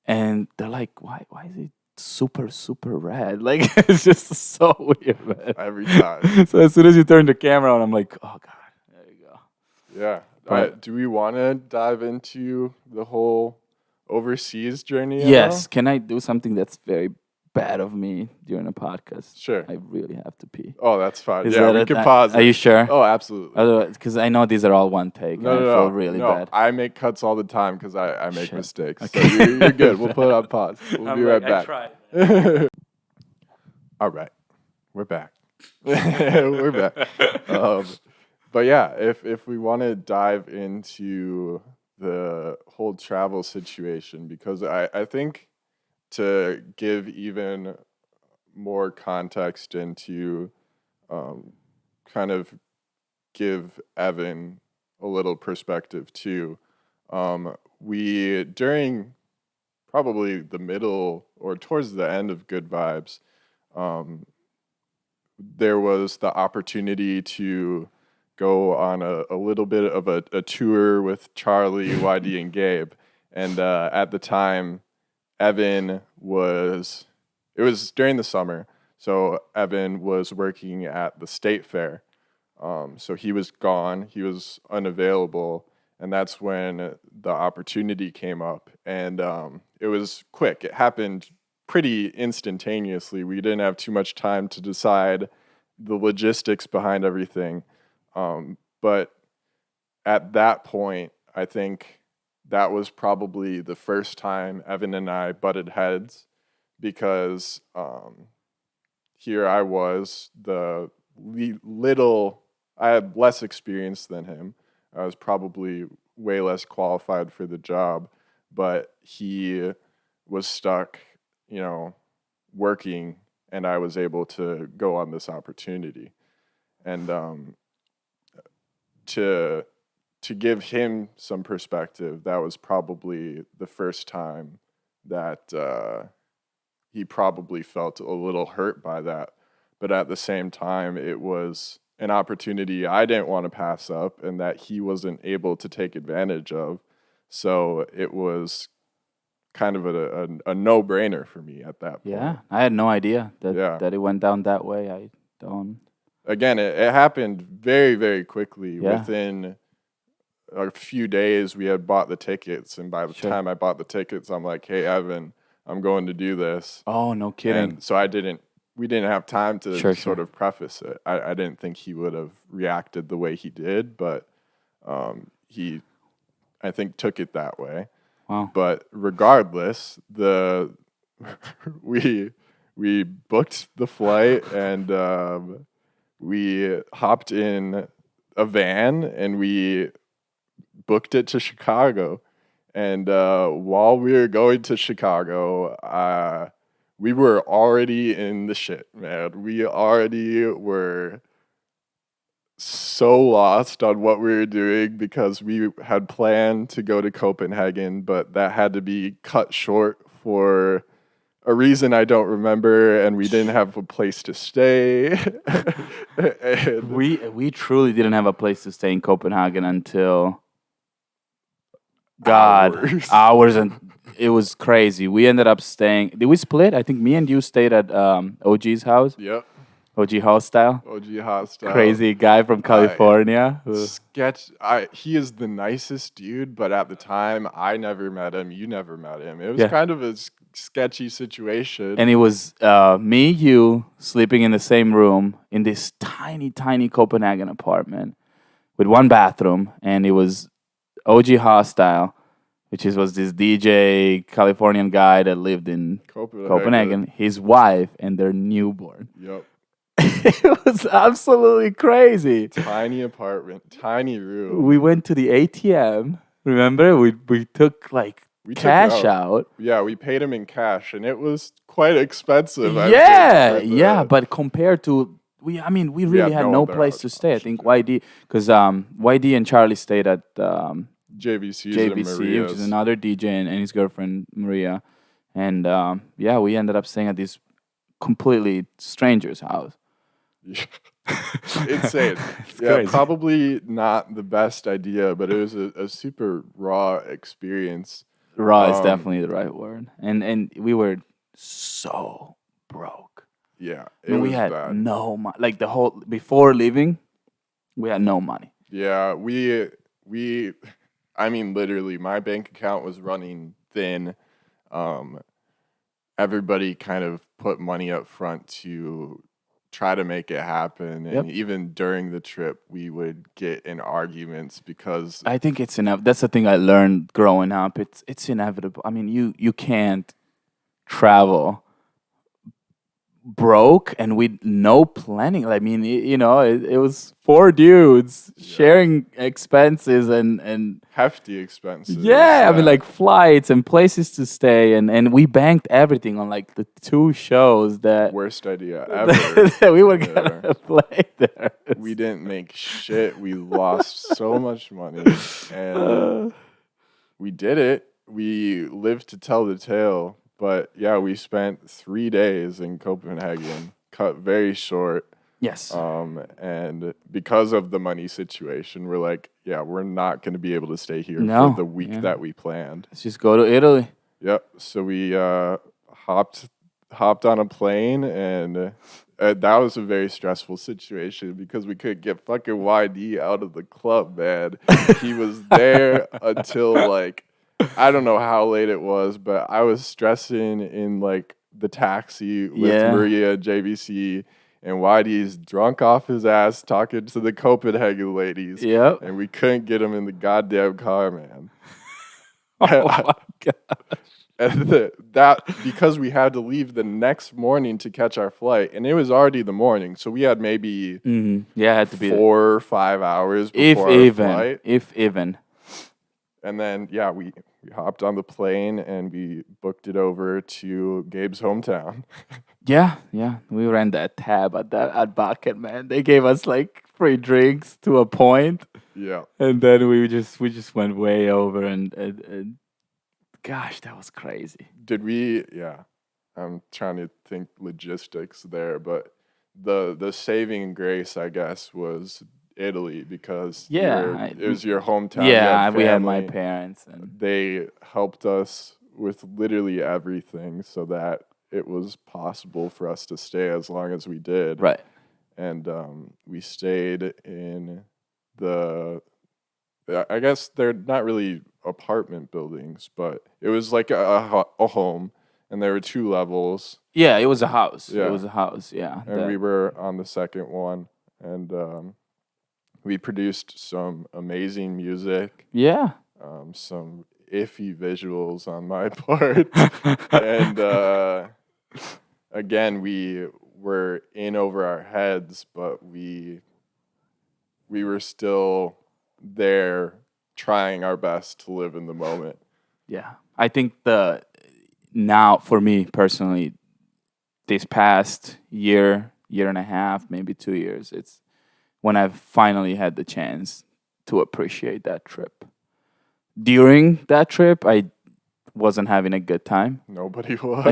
And they're like, why is it super, super red? Like, it's just so weird, man. Every time. So as soon as you turn the camera on, I'm like, oh, God, there you go. Yeah. Do we want to dive into the whole overseas journey? Yes. Can I do something that's very bad of me during a podcast? Sure. I really have to pee. Oh, that's fine. We can pause. Are you sure? Oh, absolutely. Because I know these are all one take. No, I feel really bad. I make cuts all the time because I make mistakes. Okay. So you're good. We'll put it on pause. We'll be right back. I tried. All right. We're back. We're back. But yeah, if we want to dive into the whole travel situation, because I think to give even more context and to kind of give Evan a little perspective too, we during probably the middle or towards the end of Good Vibes, there was the opportunity to go on a little bit of a tour with Charlie, YD, and Gabe. And at the time, it was during the summer. So Evan was working at the state fair. So he was gone, he was unavailable. And that's when the opportunity came up. And it was quick. It happened pretty instantaneously. We didn't have too much time to decide the logistics behind everything. But at that point, I think that was probably the first time Evan and I butted heads because here I was, I had less experience than him. I was probably way less qualified for the job, but he was stuck, working, and I was able to go on this opportunity. And to give him some perspective, that was probably the first time that he probably felt a little hurt by that. But at the same time, it was an opportunity I didn't want to pass up and that he wasn't able to take advantage of. So it was kind of a no-brainer for me at that point. Yeah, I had no idea that it went down that way. I don't. Again, it happened very, very quickly. Yeah. Within a few days, we had bought the tickets. And by the time I bought the tickets, I'm like, hey, Evan, I'm going to do this. Oh, no kidding. And so we didn't have time to sort of preface it. I didn't think he would have reacted the way he did, but he, I think, took it that way. Wow. But regardless, we booked the flight and we hopped in a van and we booked it to Chicago. And while we were going to Chicago, we were already in the shit, man. We already were so lost on what we were doing because we had planned to go to Copenhagen, but that had to be cut short for a reason I don't remember, and we didn't have a place to stay. We truly didn't have a place to stay in Copenhagen until hours, and it was crazy. We ended up staying. Did we split? I think me and you stayed at OG's house. Yep. OG Hostile. OG Hostile. Crazy guy from California. He is the nicest dude, but at the time, I never met him. You never met him. It was kind of a sketchy situation. And it was me, you, sleeping in the same room in this tiny, tiny Copenhagen apartment with one bathroom. And it was OG Hostile, which was this DJ Californian guy that lived in Copenhagen, his wife, and their newborn. Yep. It was absolutely crazy. Tiny apartment, tiny room. We went to the ATM. Remember, we took cash out. Yeah, we paid him in cash, and it was quite expensive. But compared to we really had no place to stay. I think YD, because YD and Charlie stayed at JVC, which is another DJ, and his girlfriend Maria, and we ended up staying at this completely stranger's house. Insane. Crazy. Probably not the best idea, but it was a super raw experience. Raw is definitely the right word. And we were so broke. Yeah, we had no money. Before leaving, we had no money. Yeah, literally, my bank account was running thin. Everybody kind of put money up front to try to make it happen. And even during the trip, we would get in arguments because I think it's that's the thing I learned growing up. It's inevitable. I mean, you can't travel broke and with no planning. I mean, it was 4 dudes sharing expenses and hefty expenses. Yeah, I mean, flights and places to stay, and we banked everything on the 2 shows that worst idea ever that we were gonna play there. We didn't make shit. We lost so much money, and we did it. we lived to tell the tale. But yeah, we spent 3 days in Copenhagen, cut very short. Yes. And because of the money situation, we're like, yeah, we're not going to be able to stay here for No. the week Yeah. that we planned. Let's just go to Italy. Yep. So we hopped on a plane, and that was a very stressful situation because we couldn't get fucking YD out of the club, man. He was there until like I don't know how late it was, but I was stressing in like the taxi with Yeah. Maria and JVC. And YD's drunk off his ass talking to the Copenhagen ladies. Yep. And we couldn't get him in the goddamn car, man. Oh my God. And that because we had to leave the next morning to catch our flight, and it was already the morning, so we had maybe Yeah, it had to be 4 or 5 hours if before our even. flight. If even. And then yeah, we hopped on the plane and we booked it over to Gabe's hometown. Yeah. We ran that tab at Bucket, man. They gave us like free drinks to a point, Yeah. and then we just went way over, and gosh, that was crazy. Did we? Yeah, I'm trying to think logistics there, but the saving grace, I guess, was Italy because it was your hometown. you Yeah, we had my family. parents, and They helped us with literally everything so that it was possible for us to stay as long as we did. right. And we stayed in the. I guess they're not really apartment buildings, but it was like a home, and there were 2 levels, Yeah, it was a house. Yeah. It was a house. Yeah. and we were on the second one, and we produced some amazing music, Yeah. some iffy visuals on my part, and again we were in over our heads, but we were still there trying our best to live in the moment. Yeah. I think now for me personally, this past year and a half, maybe 2 years, it's when I've finally had the chance to appreciate that trip. During that trip, I wasn't having a good time. Nobody was.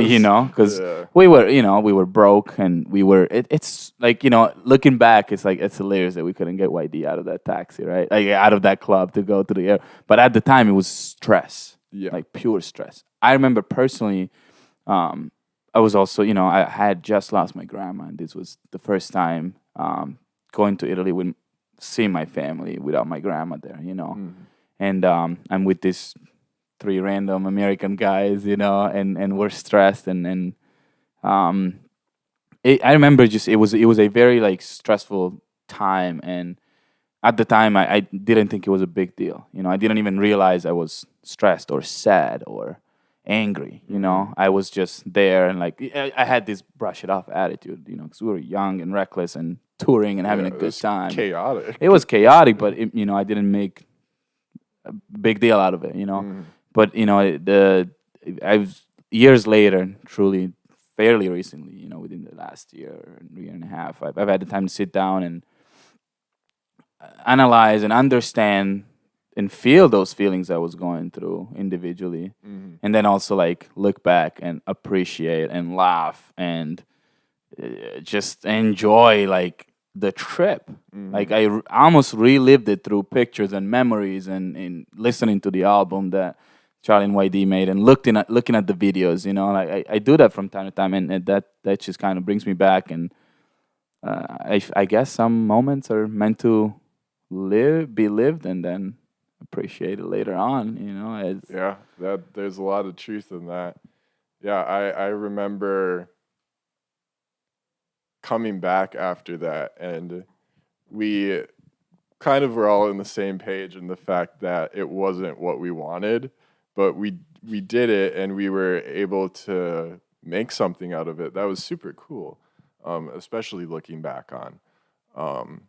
Because Yeah. we were broke, and it's like, looking back, it's like, it's hilarious that we couldn't get YD out of that taxi, right? Like out of that club to go to the air. But at the time, it was stress, Yeah. like pure stress. I remember personally, I was also, I had just lost my grandma, and this was the first time going to Italy with seeing my family without my grandma there, And I'm with this 3 random American guys, and we're stressed, and I remember it was a very like stressful time, and at the time I didn't think it was a big deal, I didn't even realize I was stressed or sad or angry, I was just there, and like I had this brush it off attitude, because we were young and reckless and touring and having a It good was time. chaotic. It was chaotic, but I didn't make a big deal out of it, But I was years later, truly, fairly recently, within the last year and a half, I've had the time to sit down and analyze and understand and feel those feelings I was going through individually, and then also like look back and appreciate and laugh and just enjoy like the trip. Like I almost relived it through pictures and memories and listening to the album that Charlie and YD made and looking at the videos. Like I do that from time to time, and that just kind of brings me back. And I guess some moments are meant to be lived and then appreciated later on. Yeah, there's a lot of truth in that. Yeah, I remember coming back after that, and we kind of were all on the same page in the fact that it wasn't what we wanted, but we did it, and we were able to make something out of it. That was super cool, especially looking back on.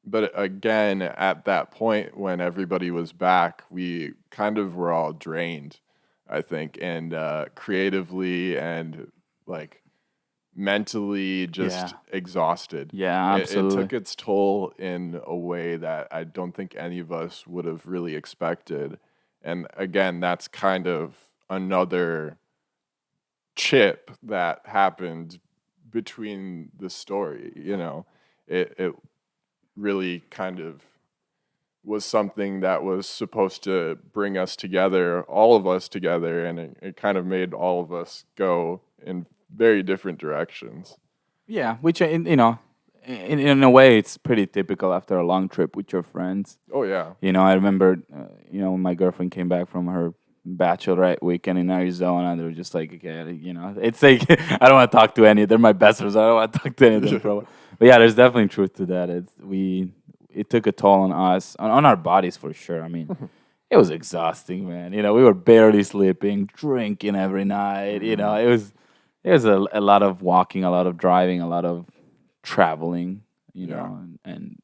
But again, at that point when everybody was back, we kind of were all drained, I think, and creatively and like mentally just exhausted. Yeah, It absolutely. took its toll in a way that I don't think any of us would have really expected. And again, that's kind of another chip that happened between the story. It really kind of was something that was supposed to bring us together, all of us together, and it kind of made all of us go in very different directions. Yeah, which in a way it's pretty typical after a long trip with your friends. Oh yeah. I remember, when my girlfriend came back from her bachelorette weekend in Arizona, they were just like, okay, it's like I don't want to talk to any. They're my best friends. I don't want to talk to any of them for a while. But yeah, there's definitely truth to that. It took a toll on us, on our bodies for sure. I mean, it was exhausting, man. We were barely sleeping, drinking every night. It was a lot of walking, a lot of driving, a lot of traveling. And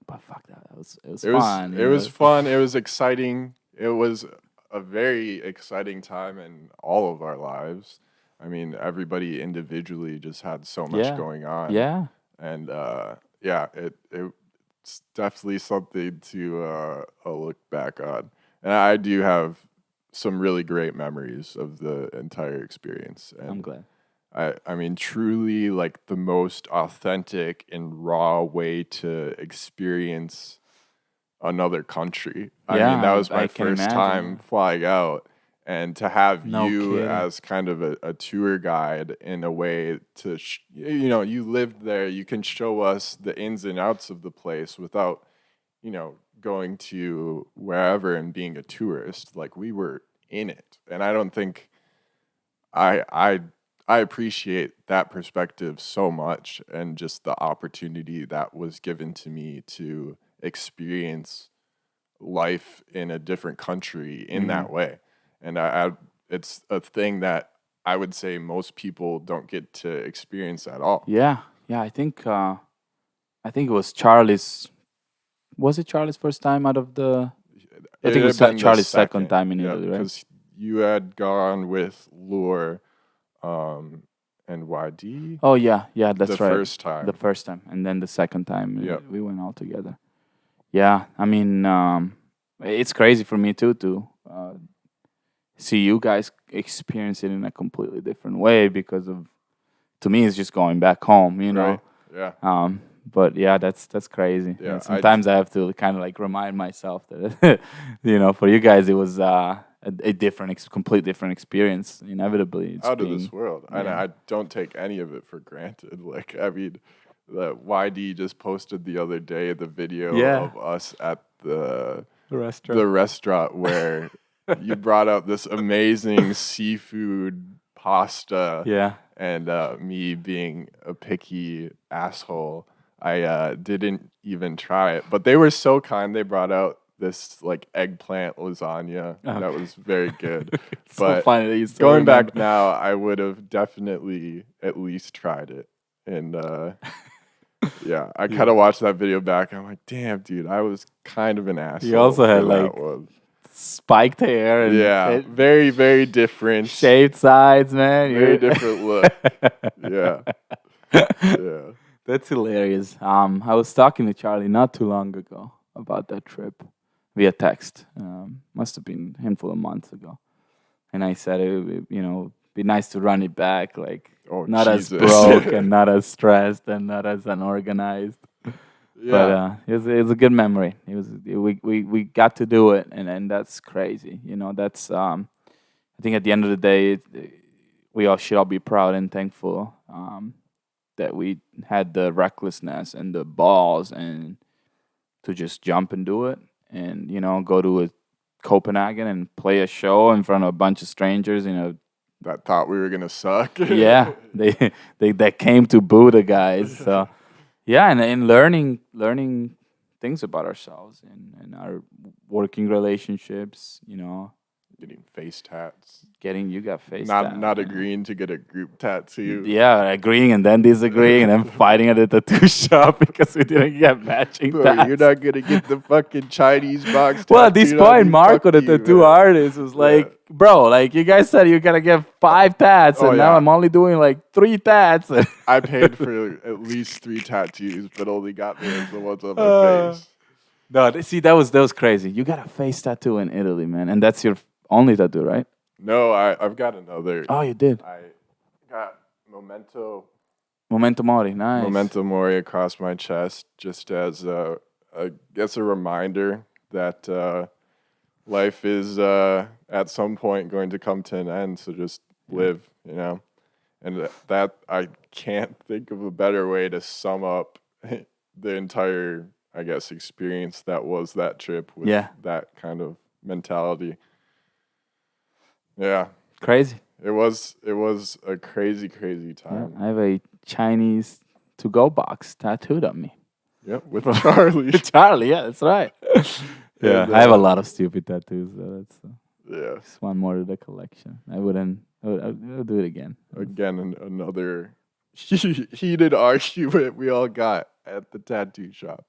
but fuck that. It was fun. It was fun. It was exciting. It was a very exciting time in all of our lives. I mean, everybody individually just had so much going on. Yeah. And it's definitely something to look back on. And I do have some really great memories of the entire experience. And I'm glad. I mean, truly like the most authentic and raw way to experience another country. I mean, that was my first time flying out. And to have you as kind of a tour guide in a way to, you lived there, you can show us the ins and outs of the place without, going to wherever and being a tourist. Like we were in it. And I don't think I appreciate that perspective so much, and just the opportunity that was given to me to experience life in a different country in that way. And it's a thing that I would say most people don't get to experience at all. Yeah. I think it was Charlie's. Was it Charlie's first time out of the? I think it was Charlie's second time in Italy, right? Because you had gone with Lure, and YD. Oh yeah, that's right. The first time, and then the second time we went all together. Yeah, I mean, it's crazy for me too to see you guys experience it in a completely different way, because to me it's just going back home, Right. Yeah. But yeah, that's crazy. Yeah, sometimes I have to kind of like remind myself that for you guys it was a different, complete different experience. Inevitably, it's out of this world, and I don't take any of it for granted. Like I mean, the YD just posted the other day the video of us at the restaurant where you brought out this amazing seafood pasta. Yeah. And me being a picky asshole, I didn't even try it. But they were so kind. They brought out this like eggplant lasagna. Okay. That was very good. So but funny that you still going remember. back now, I would have definitely at least tried it. And I kind of watched that video back. And I'm like, damn, dude, I was kind of an asshole. You also had like spiked hair and very, very different. Shaved sides, man. Very different look. Yeah. That's hilarious. I was talking to Charlie not too long ago about that trip via text. Must have been a handful of months ago. And I said it would, be nice to run it back, like not Jesus. as broke and not as stressed and not as unorganized. Yeah. But it was a good memory. We got to do it, and that's crazy. That's I think at the end of the day, we all should all be proud and thankful that we had the recklessness and the balls and to just jump and do it, and go to Copenhagen and play a show in front of a bunch of strangers. That thought we were gonna suck. Yeah, they came to boo the guys. So. Yeah, and learning things about ourselves and our working relationships, Getting face tats. You got face tats. Not agreeing to get a group tattoo. Yeah, agreeing and then disagreeing and then fighting at the tattoo shop because we didn't get matching tats. You're not gonna get the fucking Chinese box. Well, at this point, Marco, the tattoo artist, was like, bro, like you guys said you gotta get 5 tats, and now I'm only doing like 3 tats. I paid for at least 3 tattoos, but only got the ones on my face. No, see, that was crazy. You got a face tattoo in Italy, man, and that's your only tattoo, right? No, I've got another. Oh, you did. I got Memento Mori, nice. memento mori across my chest, just as I guess a reminder that life is at some point going to come to an end. So just live, you know. And that I can't think of a better way to sum up the entire, I guess, experience that was that trip with that kind of mentality. Yeah. Crazy. It was a crazy time. Yeah, I have a Chinese to-go box tattooed on me. Yep, with Charlie. Charlie, yeah, that's right. Yeah, And, I have a lot of stupid tattoos. So that's Yeah. just one more to the collection. I would do it again. Again, another heated argument we all got at the tattoo shop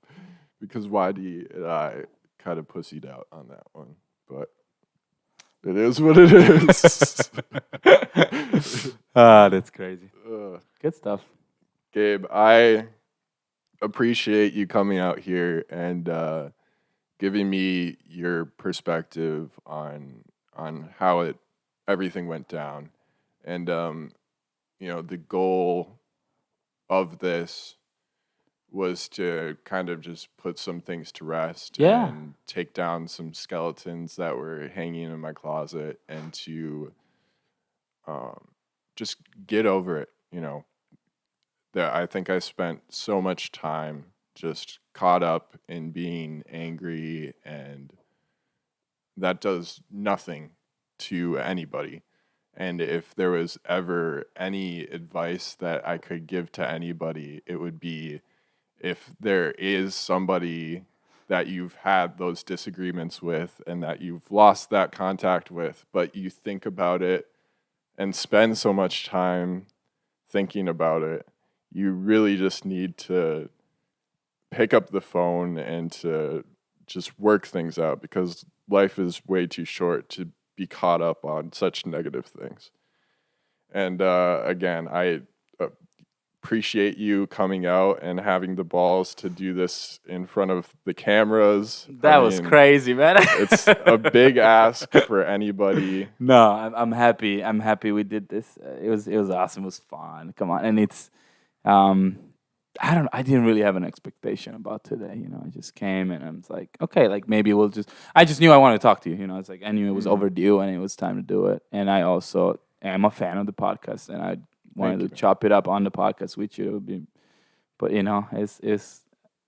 because YD and I kind of pussied out on that one, but it is what it is. That's crazy. Good stuff. Gabe, I appreciate you coming out here and giving me your perspective on how everything went down, and you know, the goal of this was to kind of just put some things to rest and take down some skeletons that were hanging in my closet, and to just get over it, you know. That I think I spent so much time just caught up in being angry, and that does nothing to anybody. And if there was ever any advice that I could give to anybody, it would be, if there is somebody that you've had those disagreements with and that you've lost that contact with, but you think about it and spend so much time thinking about it, you really just need to pick up the phone and to just work things out, because life is way too short to be caught up on such negative things. And again, I appreciate you coming out and having the balls to do this in front of the cameras. That was crazy, man. It's a big ask for anybody. No, I'm happy. I'm happy we did this. It was awesome. It was fun. Come on, and it's I didn't really have an expectation about today. You know, I just came and I was like, okay, like maybe we'll just. I just knew I wanted to talk to you. You know, it's like I knew it was overdue and it was time to do it. And I also am a fan of the podcast, and I wanted to chop it up on the podcast with you. It would be, but you know, it's.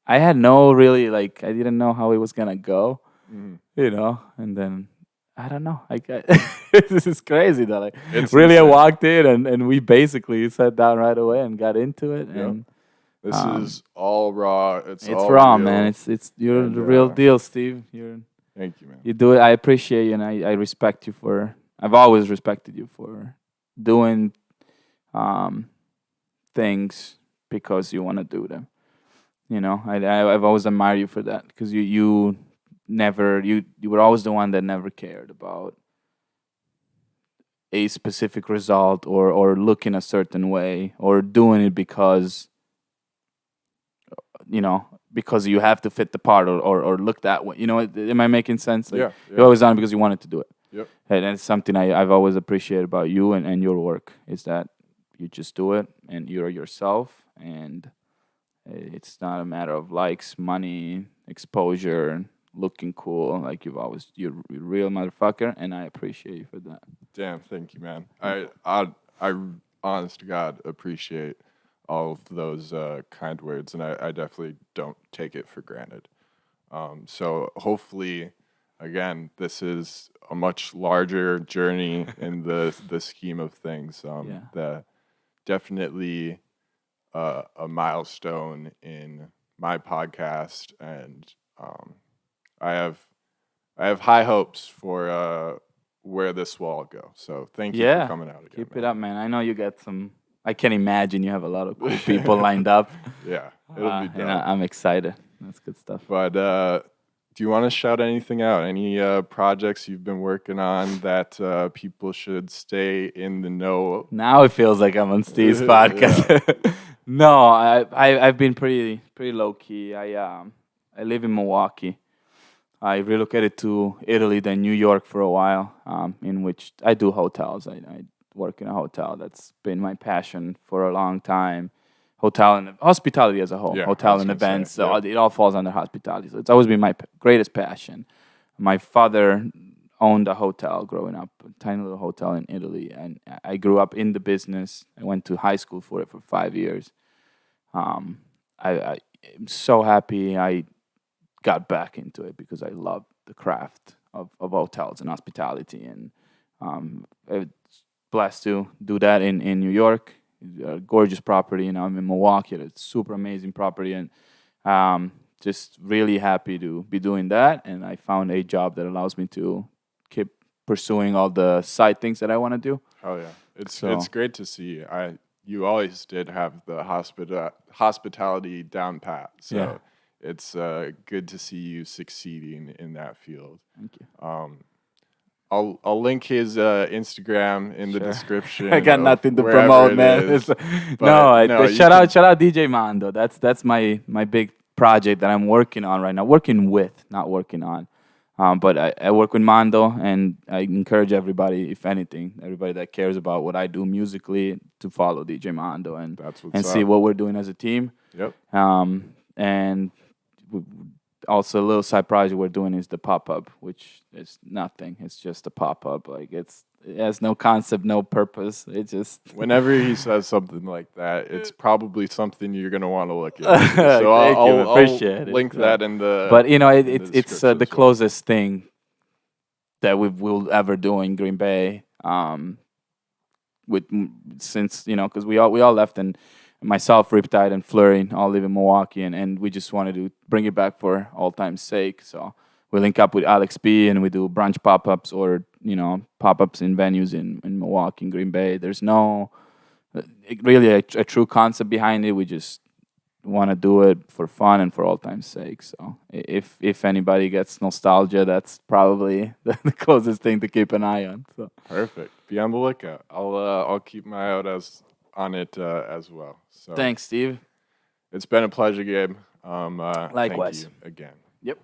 I had no really like I didn't know how it was gonna go. You know, and then I don't know. This is crazy though. Like really, insane. I walked in and we basically sat down right away and got into it. Yep. And this is all raw. It's all raw, real. Man. It's you're the real deal, Steve. Thank you, man. You do it. I appreciate you, and I respect you for. I've always respected you for doing things because you want to do them. You know, I've always admired you for that, because you were always the one that never cared about a specific result or looking a certain way or doing it because because you have to fit the part or look that way. You know, am I making sense? Like, you always done it because you wanted to do it. Yep. And it's something I've always appreciated about you and your work, is that you just do it and you're yourself, and it's not a matter of likes, money, exposure, looking cool. Like you're a real motherfucker, and I appreciate you for that. Damn, thank you, man. I honest to God appreciate all of those kind words, and I definitely don't take it for granted. So hopefully, again, this is a much larger journey in the scheme of things. That definitely a milestone in my podcast, and I have high hopes for where this will all go. So thank you for coming out again. Keep it up, man. I know you got some. I can imagine you have a lot of cool people lined up. Yeah, it'll be done. I'm excited. That's good stuff. But do you want to shout anything out? Any projects you've been working on that people should stay in the know? Now it feels like I'm on Steve's podcast. No, I've been pretty low key. I live in Milwaukee, I relocated to Italy, then New York for a while, in which I do hotels. I work in a hotel. That's been my passion for a long time. Hotel and hospitality as a whole, Yeah, I hotel was and gonna say, events. So yep. it all falls under hospitality. So it's always been my greatest passion. My father owned a hotel growing up, a tiny little hotel in Italy, and I grew up in the business. I went to high school for it for 5 years. Um, I am so happy I got back into it because I love the craft of hotels and hospitality, and I was blessed to do that in New York. It's a gorgeous property, you know. I'm in Milwaukee. It's super amazing property, and just really happy to be doing that. And I found a job that allows me to keep pursuing all the side things that I want to do. Oh yeah, it's So great to see. You always did have the hospitality down pat. yeah, So it's good to see you succeeding in that field. thank you. I'll link his Instagram in the Sure. description I got of nothing to wherever promote, it man. is. No, But no, you shout can. out DJ Mando. That's my big project that I'm working on right now. Working with, not working on. But I work with Mando, and I encourage everybody, if anything, everybody that cares about what I do musically, to follow DJ Mando That's what's and see up. what we're doing as a team. Yep. And w- also a little side project we're doing is the pop up, which is nothing. It's just a pop up. Like it has no concept, no purpose. It just Whenever he says something like that, it's probably something you're gonna want to look into. So Thank you, I'll appreciate it. link that in the But you know, in the it's description the as well. closest thing that we will ever do in Green Bay. Since you know, because we all left, and myself, Riptide, and Flurry all live in Milwaukee, and we just wanted to bring it back for all time's sake. So we link up with Alex B, and we do brunch pop ups, or you know, pop ups in venues in Milwaukee and Green Bay. There's no really a true concept behind it. We just want to do it for fun and for all time's sake. So if anybody gets nostalgia, that's probably the closest thing to keep an eye on. So Perfect. Be on the lookout. I'll keep my eye out on it as well. So thanks, Steve. it's been a pleasure, Gabe. Thank Likewise. you again. Yep.